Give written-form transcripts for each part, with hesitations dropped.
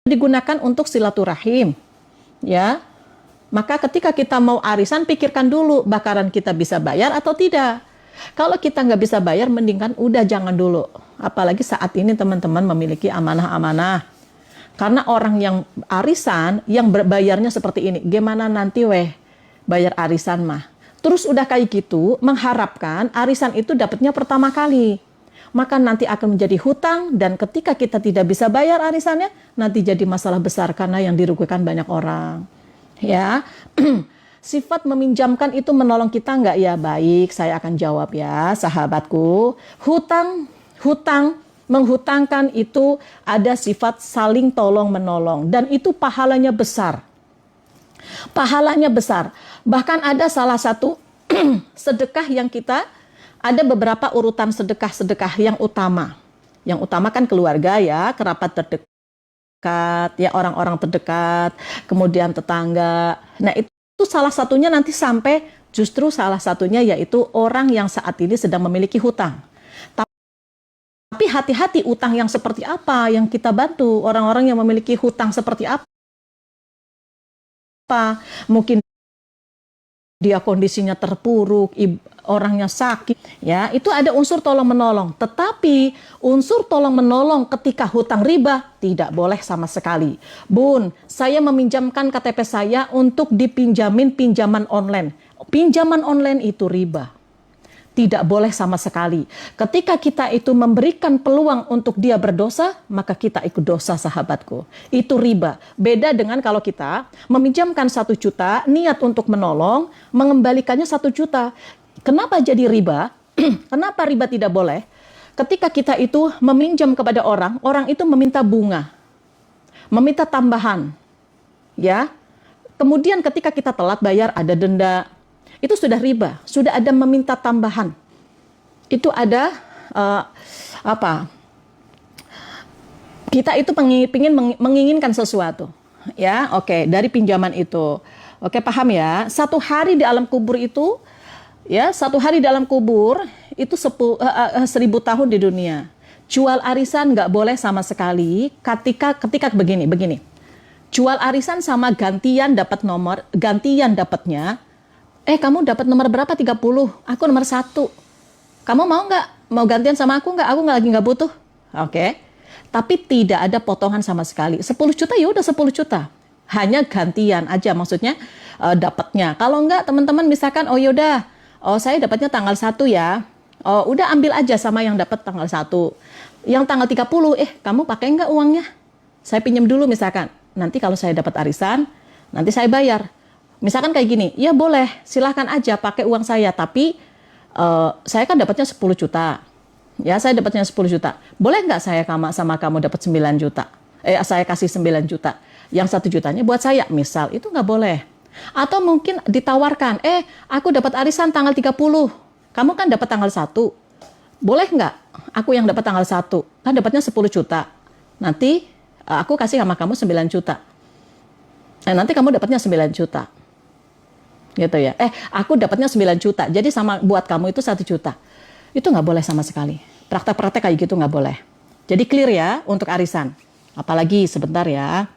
digunakan untuk silaturahim, ya. Maka ketika kita mau arisan, pikirkan dulu bakaran kita bisa bayar atau tidak. Kalau kita nggak bisa bayar, mendingan udah jangan dulu. Apalagi saat ini teman-teman memiliki amanah-amanah. Karena orang yang arisan, yang berbayarnya seperti ini, gimana nanti bayar arisan mah. Terus udah kayak gitu, mengharapkan arisan itu dapatnya pertama kali. Maka nanti akan menjadi hutang, dan ketika kita tidak bisa bayar arisannya, nanti jadi masalah besar karena yang dirugikan banyak orang. Ya, sifat meminjamkan itu menolong kita nggak ya? Baik, saya akan jawab ya, sahabatku. Menghutangkan itu ada sifat saling tolong menolong, dan itu pahalanya besar. Pahalanya besar. Bahkan ada salah satu sedekah yang ada beberapa urutan sedekah-sedekah yang utama. Yang utama kan keluarga ya, kerabat terdekat, ya orang-orang terdekat, kemudian tetangga. Nah itu salah satunya nanti sampai justru salah satunya yaitu orang yang saat ini sedang memiliki hutang. Tapi hati-hati utang yang seperti apa yang kita bantu, orang-orang yang memiliki hutang seperti apa. Mungkin dia kondisinya terpuruk, orangnya sakit, ya itu ada unsur tolong menolong. Tetapi unsur tolong menolong ketika hutang riba tidak boleh sama sekali. Bun, saya meminjamkan KTP saya untuk dipinjamin pinjaman online. Pinjaman online itu riba. Tidak boleh sama sekali. Ketika kita itu memberikan peluang untuk dia berdosa, maka kita ikut dosa, sahabatku. Itu riba. Beda dengan kalau kita meminjamkan 1 juta, niat untuk menolong, mengembalikannya 1 juta. Kenapa jadi riba? Kenapa riba tidak boleh? Ketika kita itu meminjam kepada orang, orang itu meminta bunga, meminta tambahan, ya. Kemudian ketika kita telat bayar ada denda. Itu sudah riba, sudah ada meminta tambahan. Itu ada kita itu menginginkan sesuatu, ya. Oke, dari pinjaman itu. Oke, paham ya? 1 hari di alam kubur itu, ya, 1 hari di alam kubur itu 1000 tahun di dunia. Jual arisan nggak boleh sama sekali. Ketika begini. Jual arisan sama gantian dapat nomor, gantian dapatnya. Kamu dapat nomor berapa? 30. Aku nomor 1. Kamu mau nggak? Mau gantian sama aku nggak? Aku lagi nggak butuh. Oke. Tapi tidak ada potongan sama sekali. 10 juta ya udah 10 juta. Hanya gantian aja maksudnya dapatnya. Kalau nggak teman-teman misalkan yaudah. Saya dapatnya tanggal 1 ya. Udah ambil aja sama yang dapat tanggal 1. Yang tanggal 30, kamu pakai nggak uangnya? Saya pinjam dulu misalkan. Nanti kalau saya dapat arisan, nanti saya bayar. Misalkan kayak gini, ya boleh, silahkan aja pakai uang saya, tapi saya kan dapatnya 10 juta. Ya, saya dapatnya 10 juta. Boleh nggak saya sama kamu dapat 9 juta? Saya kasih 9 juta. Yang 1 jutanya buat saya, misal, itu nggak boleh. Atau mungkin ditawarkan, aku dapat arisan tanggal 30. Kamu kan dapat tanggal 1. Boleh nggak? Aku yang dapat tanggal 1. Kan dapatnya 10 juta. Nanti aku kasih sama kamu 9 juta. Nanti kamu dapatnya 9 juta. Gitu ya. Aku dapatnya 9 juta. Jadi sama buat kamu itu 1 juta. Itu nggak boleh sama sekali. Praktek-praktek kayak gitu nggak boleh. Jadi clear ya untuk arisan. Apalagi sebentar ya.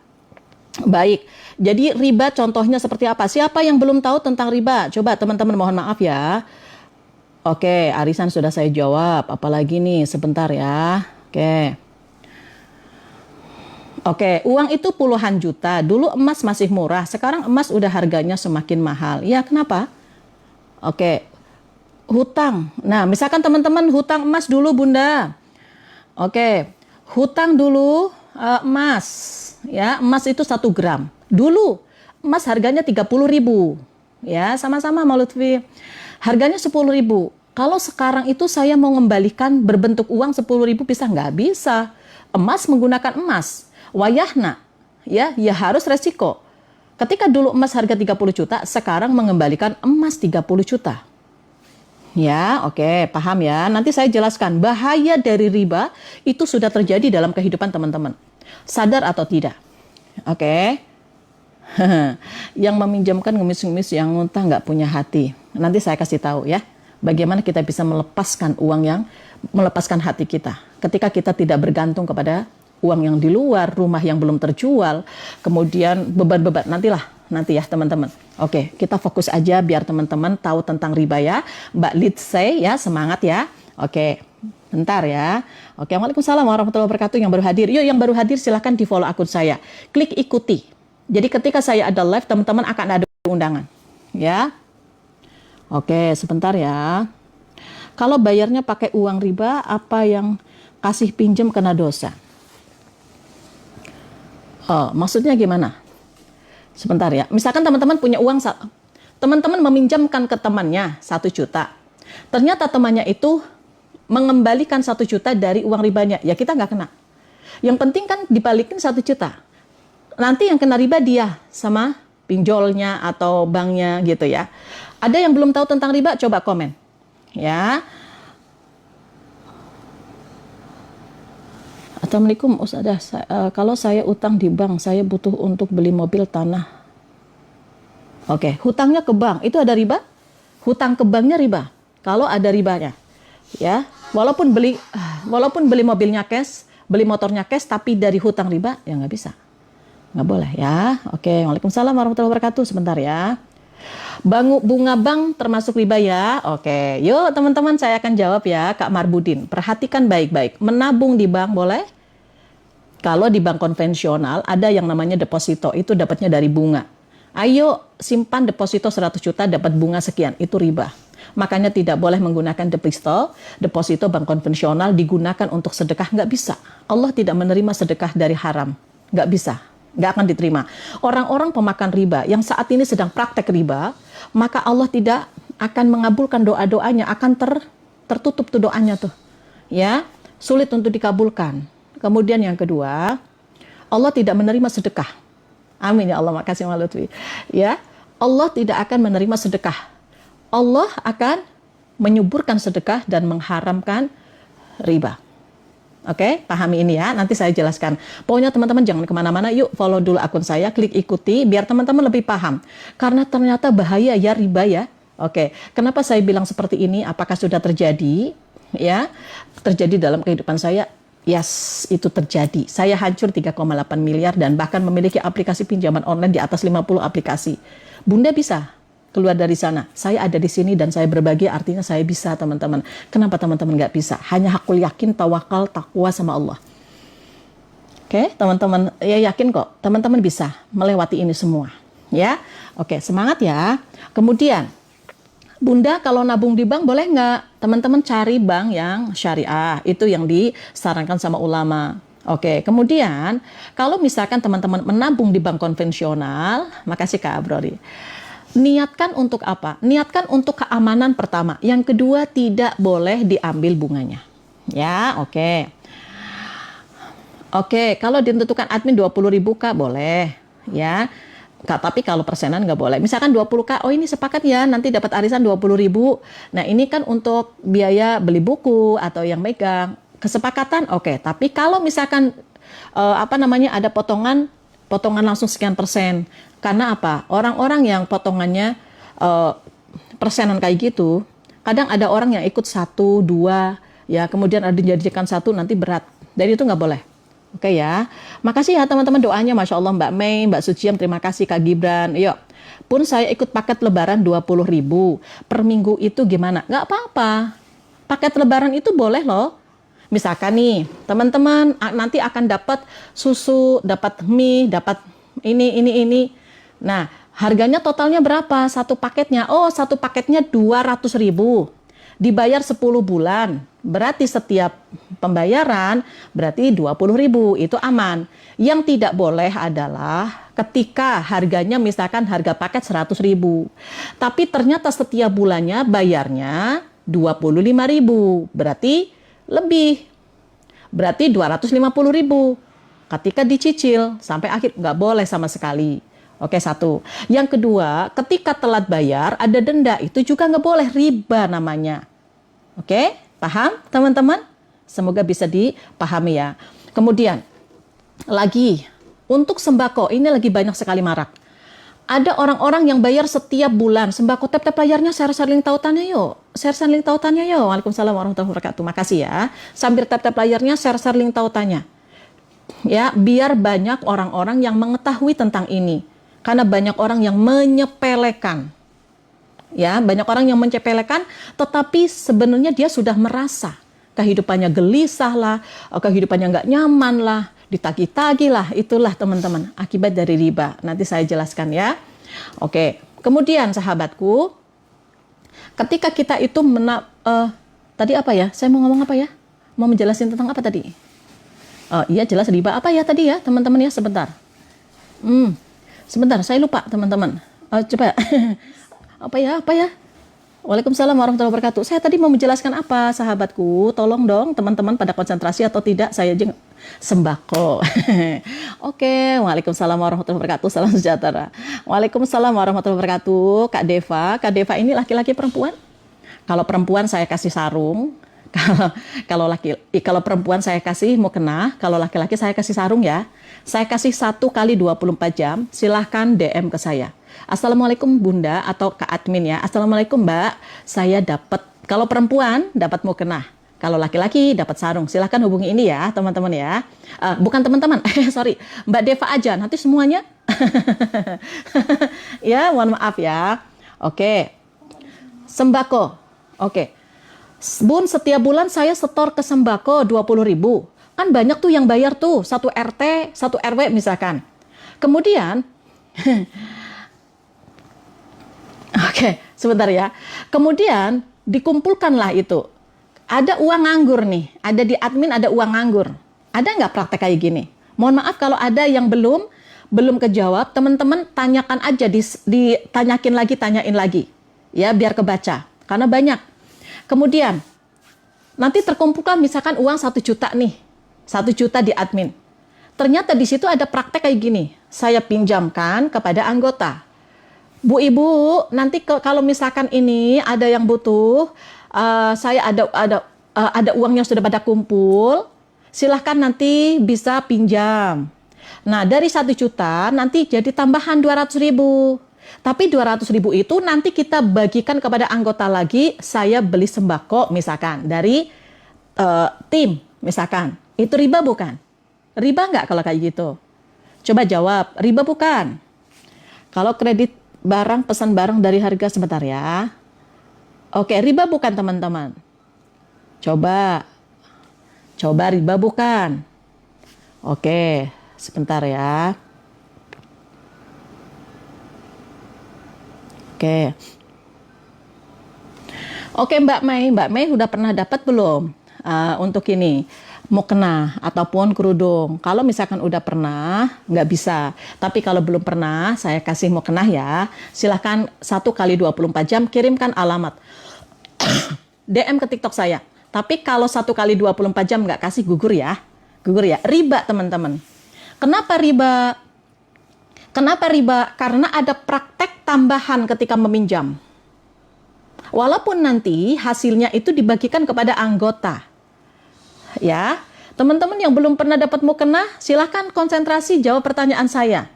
Baik. Jadi riba contohnya seperti apa? Siapa yang belum tahu tentang riba? Coba teman-teman mohon maaf ya. Oke, arisan sudah saya jawab. Apalagi nih sebentar ya. Oke, uang itu puluhan juta. Dulu emas masih murah, sekarang emas udah harganya semakin mahal. Ya, kenapa? Oke, hutang. Nah, misalkan teman-teman hutang emas dulu, Bunda. Oke, hutang dulu emas. Ya, emas itu 1 gram. Dulu emas harganya 30.000. Ya, sama-sama Mbak Lutfi. Harganya 10.000. Kalau sekarang itu saya mau mengembalikan berbentuk uang 10.000 bisa nggak? Bisa. Emas menggunakan emas. Wayahna, ya harus resiko. Ketika dulu emas harga 30 juta, sekarang mengembalikan emas 30 juta. Ya, oke, paham ya. Nanti saya jelaskan bahaya dari riba itu sudah terjadi dalam kehidupan teman-teman. Sadar atau tidak? Oke. Yang meminjamkan ngemis-ngemis, yang ngutang nggak punya hati. Nanti saya kasih tahu ya, bagaimana kita bisa melepaskan uang yang melepaskan hati kita. Ketika kita tidak bergantung kepada uang yang di luar, rumah yang belum terjual, kemudian beban-beban. Nanti ya teman-teman. Oke, kita fokus aja biar teman-teman tahu tentang riba ya. Mbak Litsay ya, semangat ya. Oke, bentar ya. Oke, waalaikumsalam warahmatullahi wabarakatuh yang baru hadir. Yuk yang baru hadir silahkan di follow akun saya. Klik ikuti. Jadi ketika saya ada live, teman-teman akan ada undangan. Ya. Oke, sebentar ya. Kalau bayarnya pakai uang riba, apa yang kasih pinjam kena dosa? Oh, maksudnya gimana? Sebentar ya. Misalkan teman-teman punya uang, teman-teman meminjamkan ke temannya 1 juta. Ternyata temannya itu mengembalikan 1 juta dari uang ribanya. Ya kita nggak kena. Yang penting kan dibalikin 1 juta. Nanti yang kena riba dia sama pinjolnya atau banknya gitu ya. Ada yang belum tahu tentang riba? Coba komen. Ya. Assalamualaikum Ustazah, kalau saya utang di bank, saya butuh untuk beli mobil tanah. Oke, hutangnya ke bank, itu ada riba? Hutang ke banknya riba, kalau ada ribanya. Ya, walaupun beli mobilnya cash, beli motornya cash, tapi dari hutang riba, ya nggak bisa. Nggak boleh ya. Oke, waalaikumsalam warahmatullahi wabarakatuh, sebentar ya. Bunga bank termasuk riba ya. Oke, yuk teman-teman saya akan jawab ya Kak Marbudin. Perhatikan baik-baik. Menabung di bank boleh? Kalau di bank konvensional ada yang namanya deposito, itu dapatnya dari bunga. Ayo simpan deposito 100 juta dapat bunga sekian, itu riba. Makanya tidak boleh menggunakan deposito bank konvensional digunakan untuk sedekah, nggak bisa. Allah tidak menerima sedekah dari haram, nggak bisa. Nggak akan diterima. Orang-orang pemakan riba yang saat ini sedang praktek riba, maka Allah tidak akan mengabulkan doa-doanya, akan tertutup tuh doanya tuh. Ya, sulit untuk dikabulkan. Kemudian yang kedua, Allah tidak menerima sedekah. Amin ya Allah, makasih Mbak Lutfi. Ya, Allah tidak akan menerima sedekah. Allah akan menyuburkan sedekah dan mengharamkan riba. Oke, pahami ini ya, nanti saya jelaskan. Pokoknya teman-teman jangan kemana-mana, yuk follow dulu akun saya, klik ikuti, biar teman-teman lebih paham. Karena ternyata bahaya ya riba ya. Oke, kenapa saya bilang seperti ini? Apakah sudah terjadi? Ya, terjadi dalam kehidupan saya? Yes, itu terjadi. Saya hancur 3,8 miliar dan bahkan memiliki aplikasi pinjaman online di atas 50 aplikasi. Bunda bisa keluar dari sana. Saya ada di sini dan saya berbagi, artinya saya bisa teman-teman. Kenapa teman-teman nggak bisa? Hanya hakul yakin, tawakal, takwa sama Allah. Oke, teman-teman, ya yakin kok. Teman-teman bisa melewati ini semua. Ya, oke, semangat ya. Kemudian, Bunda kalau nabung di bank boleh nggak? Teman-teman cari bank yang syariah. Itu yang disarankan sama ulama. Oke, kemudian kalau misalkan teman-teman menabung di bank konvensional, makasih Kak Abrori. Niatkan untuk apa? Niatkan untuk keamanan pertama. Yang kedua, tidak boleh diambil bunganya. Ya, oke. Oke, kalau ditentukan admin 20.000 Kak, boleh. Ya, Kak, tapi kalau persenan nggak boleh. Misalkan 20K, oh ini sepakat ya, nanti dapat arisan 20.000. Nah, ini kan untuk biaya beli buku atau yang megang. Kesepakatan, oke. Tapi kalau misalkan, ada potongan langsung sekian persen. Karena apa? Orang-orang yang potongannya persenan kayak gitu, kadang ada orang yang ikut 1, 2, ya kemudian ada dijadikan 1 nanti berat. Jadi itu nggak boleh. Oke ya. Makasih ya teman-teman doanya, Masya Allah Mbak Mei, Mbak Suciam, terima kasih Kak Gibran. Yuk. Pun saya ikut paket lebaran 20.000 per minggu itu gimana? Nggak apa-apa. Paket lebaran itu boleh loh. Misalkan nih, teman-teman nanti akan dapat susu, dapat mie, dapat ini. Nah, harganya totalnya berapa? Satu paketnya? Oh, satu paketnya 200.000. Dibayar 10 bulan. Berarti setiap pembayaran berarti 20.000. Itu aman. Yang tidak boleh adalah ketika harganya misalkan harga paket 100.000. Tapi ternyata setiap bulannya bayarnya 25.000. Berarti lebih. Berarti 250.000. Ketika dicicil sampai akhir nggak boleh sama sekali. Oke, satu. Yang kedua, ketika telat bayar ada denda, itu juga nggak boleh, riba namanya. Oke, paham teman-teman? Semoga bisa dipahami ya. Kemudian, lagi, untuk sembako, ini lagi banyak sekali marak. Ada orang-orang yang bayar setiap bulan, sembako tap-tap layarnya, share link tautannya yuk. Share link tautannya yuk. Waalaikumsalam warahmatullahi wabarakatuh. Makasih ya. Sambil tap-tap layarnya, share link tautannya. Ya, biar banyak orang-orang yang mengetahui tentang ini. Karena banyak orang yang menyepelekan. Ya, banyak orang yang menyepelekan, tetapi sebenarnya dia sudah merasa kehidupannya gelisah lah, kehidupannya nggak nyaman lah, ditagi-tagi lah, itulah teman-teman akibat dari riba. Nanti saya jelaskan ya. Oke, kemudian sahabatku, ketika kita itu tadi apa ya? Saya mau ngomong apa ya? Mau menjelasin tentang apa tadi? Iya jelas riba apa ya tadi ya teman-teman ya, sebentar. Sebentar, saya lupa teman-teman. Coba apa ya? Waalaikumsalam warahmatullahi wabarakatuh. Saya tadi mau menjelaskan apa, sahabatku? Tolong dong teman-teman pada konsentrasi atau tidak, saya sembako. Oke, waalaikumsalam warahmatullahi wabarakatuh. Salam sejahtera. Waalaikumsalam warahmatullahi wabarakatuh. Kak Deva ini laki-laki perempuan? Kalau perempuan saya kasih sarung. Kalau perempuan saya kasih mukena, kalau laki-laki saya kasih sarung ya. Saya kasih 1 kali 24 jam. Silahkan DM ke saya. Assalamualaikum Bunda atau Kak Admin ya. Assalamualaikum Mbak. Saya dapat, kalau perempuan dapat mukena. Kalau laki-laki dapat sarung. Silahkan hubungi ini ya teman-teman ya. Bukan teman-teman, sorry. Mbak Deva aja. Nanti semuanya. Ya, mohon maaf ya. Oke. Sembako. Oke. Bun, setiap bulan saya setor ke sembako 20.000. Kan banyak tuh yang bayar tuh, 1 RT, 1 RW misalkan. Kemudian, oke, sebentar ya. Kemudian dikumpulkanlah itu. Ada uang nganggur nih, ada di admin ada uang nganggur. Ada nggak praktek kayak gini? Mohon maaf kalau ada yang belum kejawab, teman-teman tanyakan aja, tanyain lagi. Ya, biar kebaca. Karena banyak. Kemudian, nanti terkumpulkan misalkan uang 1 juta nih. 1 juta di admin. Ternyata di situ ada praktek kayak gini. Saya pinjamkan kepada anggota. Bu Ibu, nanti kalau misalkan ini ada yang butuh, saya ada uangnya sudah pada kumpul, silahkan nanti bisa pinjam. Nah, dari 1 juta nanti jadi tambahan 200.000. Tapi 200.000 itu nanti kita bagikan kepada anggota lagi. Saya beli sembako misalkan dari tim misalkan. Itu riba bukan? Riba nggak kalau kayak gitu? Coba jawab, riba bukan? Kalau kredit barang, pesan barang dari harga, sebentar ya. Oke, riba bukan teman-teman? Coba riba bukan? Oke, sebentar ya. Oke Mbak Mei udah pernah dapat belum untuk ini mukena ataupun kerudung? Kalau misalkan udah pernah, nggak bisa. Tapi kalau belum pernah, saya kasih mukena ya. Silahkan 1 kali 24 jam kirimkan alamat. DM ke TikTok saya. Tapi kalau 1 kali 24 jam nggak kasih, gugur ya. Riba teman-teman. Kenapa riba? Karena ada praktek tambahan ketika meminjam. Walaupun nanti hasilnya itu dibagikan kepada anggota. Ya, teman-teman yang belum pernah dapat mukena, silahkan konsentrasi jawab pertanyaan saya.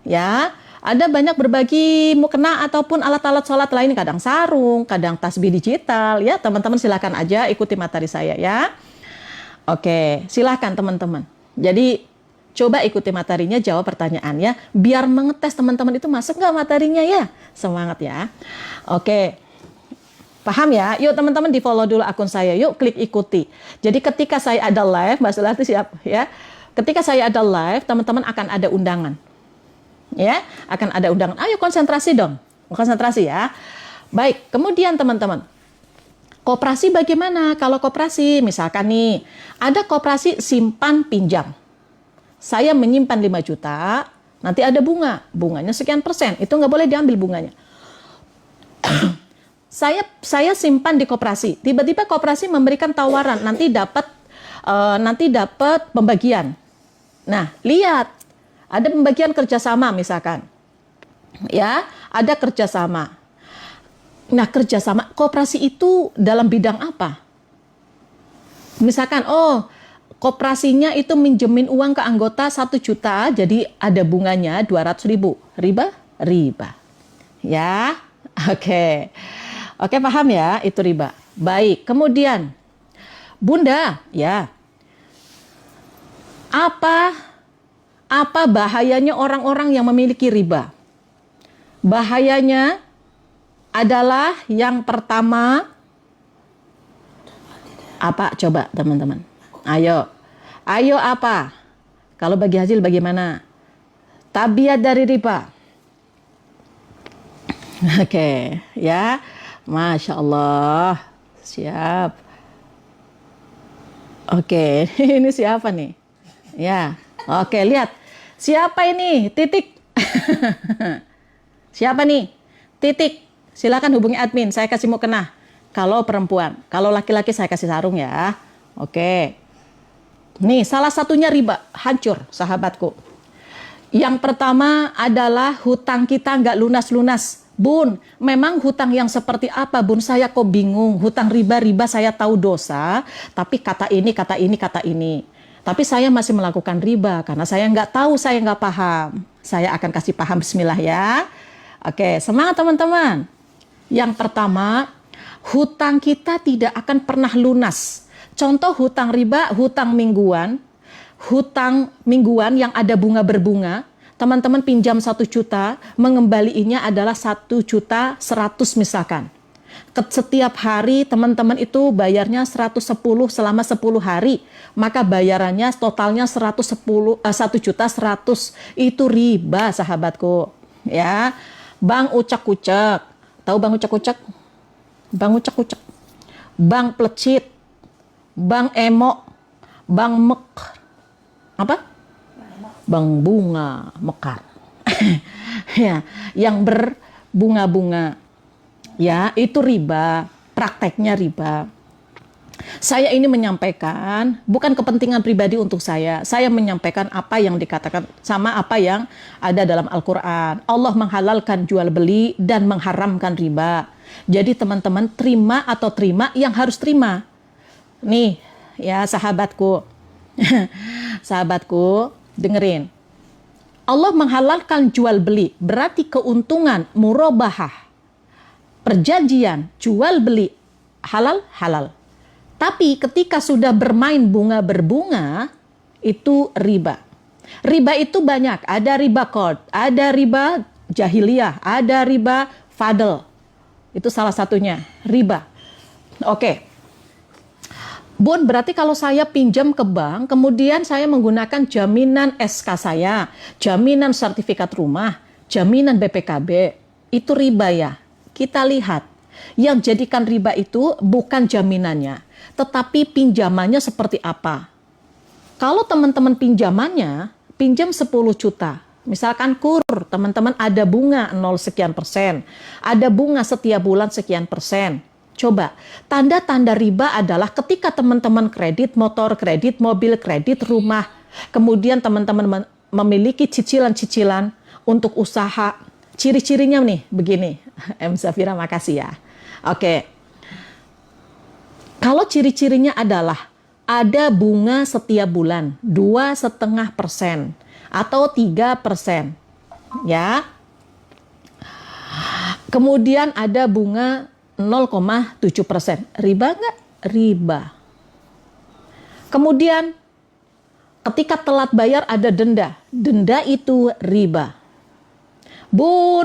Ya, ada banyak berbagi mukena ataupun alat-alat sholat lain, kadang sarung, kadang tasbih digital. Ya, teman-teman silahkan aja ikuti materi saya ya. Oke, silahkan teman-teman. Jadi coba ikuti materinya, jawab pertanyaannya, biar mengetes teman-teman itu masuk nggak materinya ya. Semangat ya. Oke, paham ya? Yuk teman-teman di follow dulu akun saya, yuk klik ikuti. Jadi ketika saya ada live, Mbak Sulati siap ya. Ketika saya ada live, teman-teman akan ada undangan. Ya, akan ada undangan. Ayo konsentrasi dong. Konsentrasi ya. Baik, kemudian teman-teman. Koperasi bagaimana? Kalau koperasi, misalkan nih, ada koperasi simpan pinjam. Saya menyimpan 5 juta, nanti ada bunganya sekian persen, itu nggak boleh diambil bunganya. Saya simpan di koperasi, tiba-tiba koperasi memberikan tawaran, nanti dapat pembagian. Nah, lihat, ada pembagian kerjasama misalkan, ya, ada kerjasama. Nah, kerjasama koperasi itu dalam bidang apa? Misalkan, koperasinya itu minjemin uang ke anggota 1 juta, jadi ada bunganya 200.000. Riba? Riba. Ya, oke. Oke, paham ya, itu riba. Baik, kemudian, Bunda, ya. Apa apa bahayanya orang-orang yang memiliki riba? Bahayanya adalah yang pertama, apa coba teman-teman? Ayo. Ayo apa? Kalau bagi hasil bagaimana? Tabiat dari riba. Oke, ya. Masya Allah. Siap. Oke, ini siapa nih? Ya. Oke, lihat. Siapa ini? Titik. Siapa nih? Titik. Silakan hubungi admin, saya kasih mukena. Kalau perempuan, kalau laki-laki saya kasih sarung ya. Oke. Nih, salah satunya riba, hancur sahabatku. Yang pertama adalah hutang kita nggak lunas-lunas. Bun, memang hutang yang seperti apa Bun? Saya kok bingung. Hutang riba-riba saya tahu dosa, tapi kata ini, kata ini, kata ini. Tapi saya masih melakukan riba karena saya nggak tahu, saya nggak paham. Saya akan kasih paham, bismillah ya. Oke, semangat teman-teman. Yang pertama, hutang kita tidak akan pernah lunas. Contoh hutang riba, hutang mingguan yang ada bunga berbunga. Teman-teman pinjam 1 juta, mengembaliinya adalah 1.100.000 misalkan. Setiap hari teman-teman itu bayarnya 110 selama 10 hari. Maka bayarannya totalnya 1.100.000. Itu riba sahabatku. Ya, Bang ucak-ucak. Tahu Bang ucak-ucak? Bang ucak-ucak. Bang plecit. Bang emo. Bang mek. Apa? Bang bunga mekar. Ya, yang berbunga-bunga. Ya, itu riba. Prakteknya riba. Saya ini menyampaikan bukan kepentingan pribadi untuk saya. Saya menyampaikan apa yang dikatakan sama apa yang ada dalam Al-Quran. Allah menghalalkan jual beli dan mengharamkan riba. Jadi teman-teman terima atau terima yang harus terima. Nih ya sahabatku. Sahabatku dengerin. Allah menghalalkan jual beli. Berarti keuntungan murabahah. Perjanjian jual beli halal. Tapi ketika sudah bermain bunga berbunga, itu riba. Riba itu banyak. Ada riba qard, ada riba jahiliyah, ada riba fadl. Itu salah satunya, riba. Oke. Bun, berarti kalau saya pinjam ke bank, kemudian saya menggunakan jaminan SK saya, jaminan sertifikat rumah, jaminan BPKB, itu riba ya. Kita lihat, yang jadikan riba itu bukan jaminannya, tetapi pinjamannya seperti apa. Kalau teman-teman pinjamannya, pinjam 10 juta. Misalkan KUR, teman-teman ada bunga 0 sekian persen. Ada bunga setiap bulan sekian persen. Coba, tanda-tanda riba adalah ketika teman-teman kredit motor, kredit mobil, kredit rumah. Kemudian teman-teman memiliki cicilan-cicilan untuk usaha. Ciri-cirinya nih, begini. M. Zafira, makasih ya. Oke. Kalau ciri-cirinya adalah ada bunga setiap bulan 2,5% atau 3%, ya. Kemudian ada bunga 0,7%. Riba nggak? Riba. Kemudian ketika telat bayar ada denda. Denda itu riba. Bun,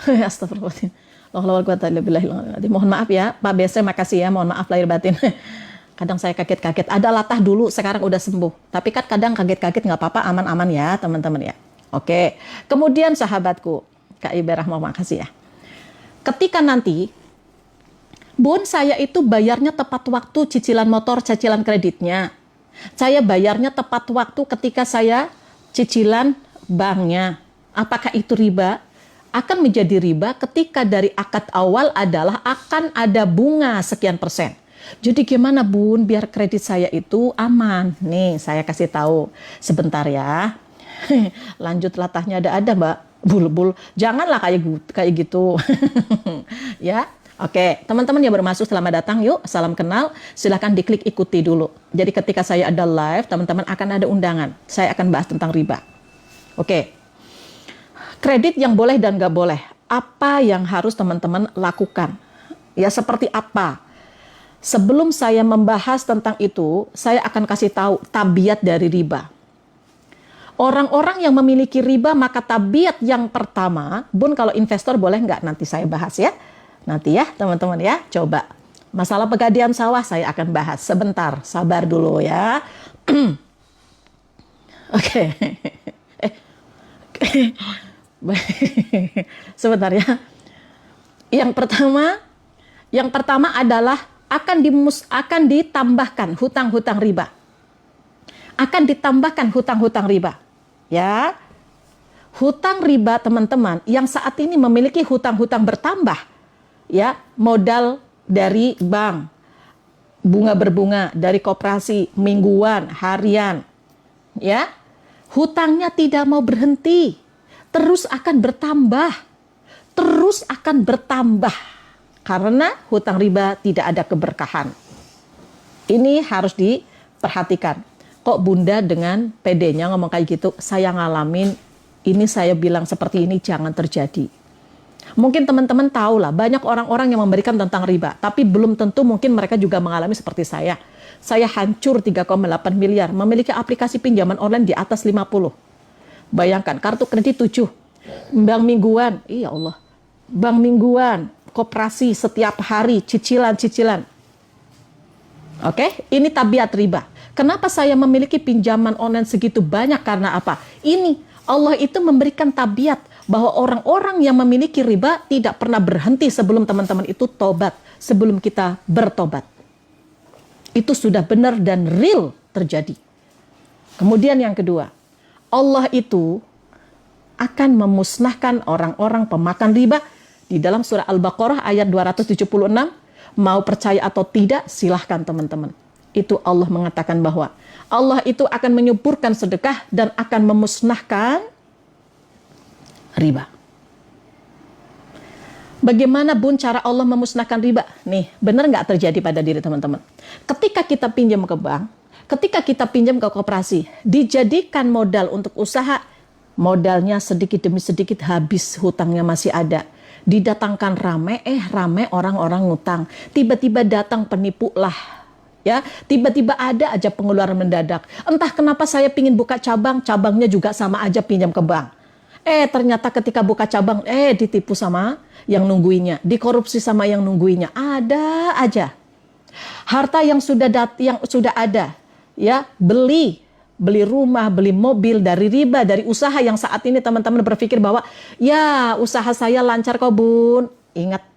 astagfirullahaladzim. Mohon maaf ya, Pak BC, makasih ya, mohon maaf lahir batin. Kadang saya kaget-kaget, ada latah dulu, sekarang udah sembuh. Tapi kan kadang kaget-kaget nggak apa-apa, aman-aman ya teman-teman ya. Oke, kemudian sahabatku, Kak Ibe Rahma, makasih ya. Ketika nanti, Bun, saya itu bayarnya tepat waktu cicilan motor, cicilan kreditnya. Saya bayarnya tepat waktu ketika saya cicilan banknya. Apakah itu riba? Akan menjadi riba ketika dari akad awal adalah akan ada bunga sekian persen. Jadi gimana Bun biar kredit saya itu aman? Nih saya kasih tahu sebentar ya. Lanjut latahnya ada Mbak. Bul. Janganlah kayak gitu. Ya. Oke, teman-teman yang baru masuk selamat datang yuk, salam kenal, silahkan diklik ikuti dulu. Jadi ketika saya ada live, teman-teman akan ada undangan. Saya akan bahas tentang riba. Oke, kredit yang boleh dan nggak boleh. Apa yang harus teman-teman lakukan? Ya seperti apa? Sebelum saya membahas tentang itu, saya akan kasih tahu tabiat dari riba. Orang-orang yang memiliki riba, maka tabiat yang pertama, Bun kalau investor boleh nggak nanti saya bahas ya? Nanti ya teman-teman ya, coba. Masalah pegadian sawah saya akan bahas. Sebentar, sabar dulu ya. Oke. Sebentar ya. Yang pertama adalah akan ditambahkan hutang-hutang riba. Akan ditambahkan hutang-hutang riba. Ya. Hutang riba teman-teman yang saat ini memiliki hutang-hutang bertambah. Ya, modal dari bank, bunga berbunga dari koperasi, mingguan, harian. Ya. Hutangnya tidak mau berhenti. Terus akan bertambah. Terus akan bertambah. Karena hutang riba tidak ada keberkahan. Ini harus diperhatikan. Kok Bunda dengan pedenya ngomong kayak gitu, saya ngalamin, ini saya bilang seperti ini jangan terjadi. Mungkin teman-teman tahu lah, banyak orang-orang yang memberikan tentang riba, tapi belum tentu mungkin mereka juga mengalami seperti saya. Saya hancur 3,8 miliar, memiliki aplikasi pinjaman online di atas 50. Bayangkan, kartu kredit 7, bank mingguan, iya Allah, bank mingguan, koperasi setiap hari, cicilan-cicilan. Oke, ini tabiat riba. Kenapa saya memiliki pinjaman online segitu banyak? Karena apa? Ini, Allah itu memberikan tabiat bahwa orang-orang yang memiliki riba tidak pernah berhenti sebelum teman-teman itu tobat, sebelum kita bertobat. Itu sudah benar dan real terjadi. Kemudian yang kedua, Allah itu akan memusnahkan orang-orang pemakan riba. Di dalam surah Al-Baqarah ayat 276, mau percaya atau tidak silahkan teman-teman. Itu Allah mengatakan bahwa Allah itu akan menyuburkan sedekah dan akan memusnahkan riba. Bagaimana Bun cara Allah memusnahkan riba? Nih, benar nggak terjadi pada diri teman-teman? Ketika kita pinjam ke bank, ketika kita pinjam ke koperasi, dijadikan modal untuk usaha, modalnya sedikit demi sedikit habis, hutangnya masih ada. Didatangkan rame orang-orang ngutang. Tiba-tiba datang penipu lah. Ya, tiba-tiba ada aja pengeluaran mendadak. Entah kenapa saya pingin buka cabang, cabangnya juga sama aja pinjam ke bank. Ternyata ketika buka cabang, ditipu sama yang nungguinya, dikorupsi sama yang nungguinya. Ada aja. Harta yang sudah ada, ya, beli rumah, beli mobil dari riba, dari usaha yang saat ini teman-teman berpikir bahwa ya usaha saya lancar kok Bun. Ingat,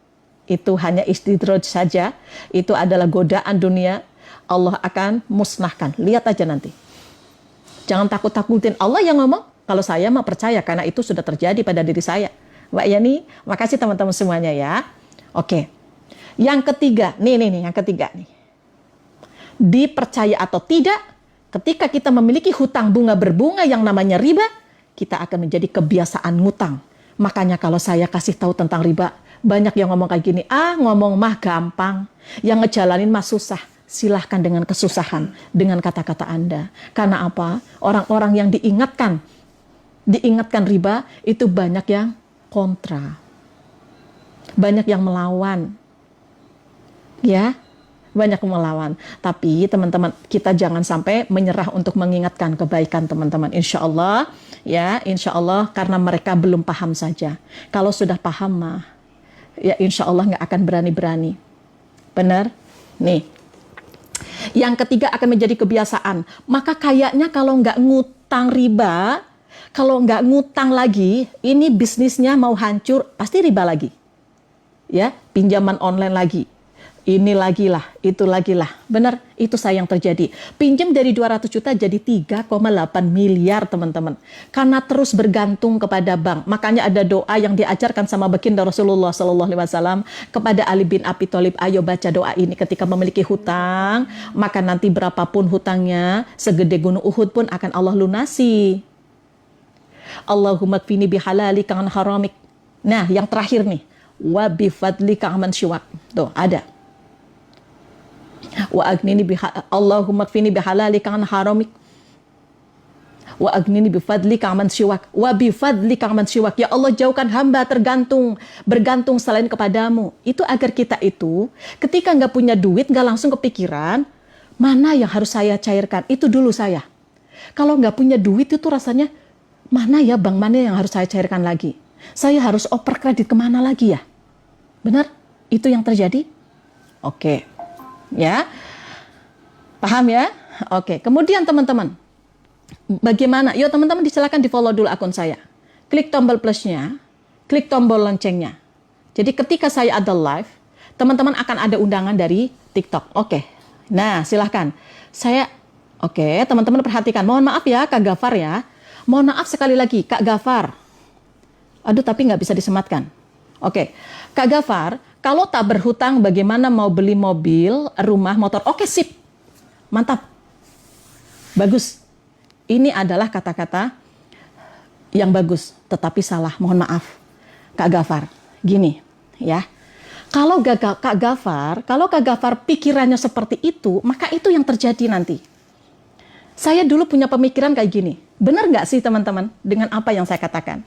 itu hanya istidraj saja. Itu adalah godaan dunia. Allah akan musnahkan. Lihat aja nanti. Jangan takut-takutin. Allah yang ngomong. Kalau saya mah percaya karena itu sudah terjadi pada diri saya. Mbak Yani, makasih teman-teman semuanya ya. Oke. Yang ketiga, yang ketiga nih. Dipercaya atau tidak, ketika kita memiliki hutang bunga berbunga yang namanya riba, kita akan menjadi kebiasaan ngutang. Makanya kalau saya kasih tahu tentang riba, banyak yang ngomong kayak gini, ngomong mah gampang, yang ngejalanin mah susah. Silahkan dengan kesusahan, dengan kata-kata Anda. Karena apa? Orang-orang yang diingatkan riba, itu banyak yang kontra. Banyak yang melawan. Ya, banyak yang melawan. Tapi teman-teman, kita jangan sampai menyerah untuk mengingatkan kebaikan teman-teman. Insya Allah, ya, insya Allah karena mereka belum paham saja. Kalau sudah paham mah, ya insya Allah nggak akan berani-berani. Benar? Nih. Yang ketiga akan menjadi kebiasaan. Maka kayaknya kalau nggak ngutang riba, kalau nggak ngutang lagi, ini bisnisnya mau hancur, pasti riba lagi. Ya, pinjaman online lagi. Ini lagi lah, itu lagi lah. Benar, itu sayang terjadi. Pinjam dari 200 juta jadi 3,8 miliar teman-teman. Karena terus bergantung kepada bank. Makanya ada doa yang diajarkan sama baginda Rasulullah SAW kepada Ali bin Abi Thalib. Ayo baca doa ini ketika memiliki hutang. Maka nanti berapapun hutangnya, segede gunung Uhud pun akan Allah lunasi. Allahumma kfini bihalalika an haramik. Nah, yang terakhir nih. Wa bifadlika aman syiwak. Tuh, ada. Wa agnini Allahumma kfini bihalalika an haramik. Wa aghnini bifadlika amman siwak wa bifadlika amman siwak. Ya Allah, jauhkan hamba bergantung selain kepadamu. Itu agar kita itu ketika nggak punya duit nggak langsung kepikiran mana yang harus saya cairkan. Itu dulu saya. Kalau nggak punya duit itu rasanya mana ya bank mana yang harus saya cairkan lagi. Saya harus oper kredit kemana lagi ya? Benar? Itu yang terjadi? Oke. Ya. Paham ya? Oke. Kemudian teman-teman, bagaimana? Yuk teman-teman silakan di follow dulu akun saya. Klik tombol plusnya, klik tombol loncengnya. Jadi ketika saya ada live, teman-teman akan ada undangan dari TikTok. Oke. Nah, silahkan. Oke, teman-teman perhatikan. Mohon maaf ya Kak Gafar ya. Mohon maaf sekali lagi Kak Gafar. Aduh, tapi nggak bisa disematkan. Oke, Kak Gafar, kalau tak berhutang bagaimana mau beli mobil, rumah, motor? Oke, sip. Mantap. Bagus. Ini adalah kata-kata yang bagus, tetapi salah. Mohon maaf, Kak Gafar. Gini, ya. Kalau Kak Gafar pikirannya seperti itu, maka itu yang terjadi nanti. Saya dulu punya pemikiran kayak gini. Benar nggak sih teman-teman dengan apa yang saya katakan?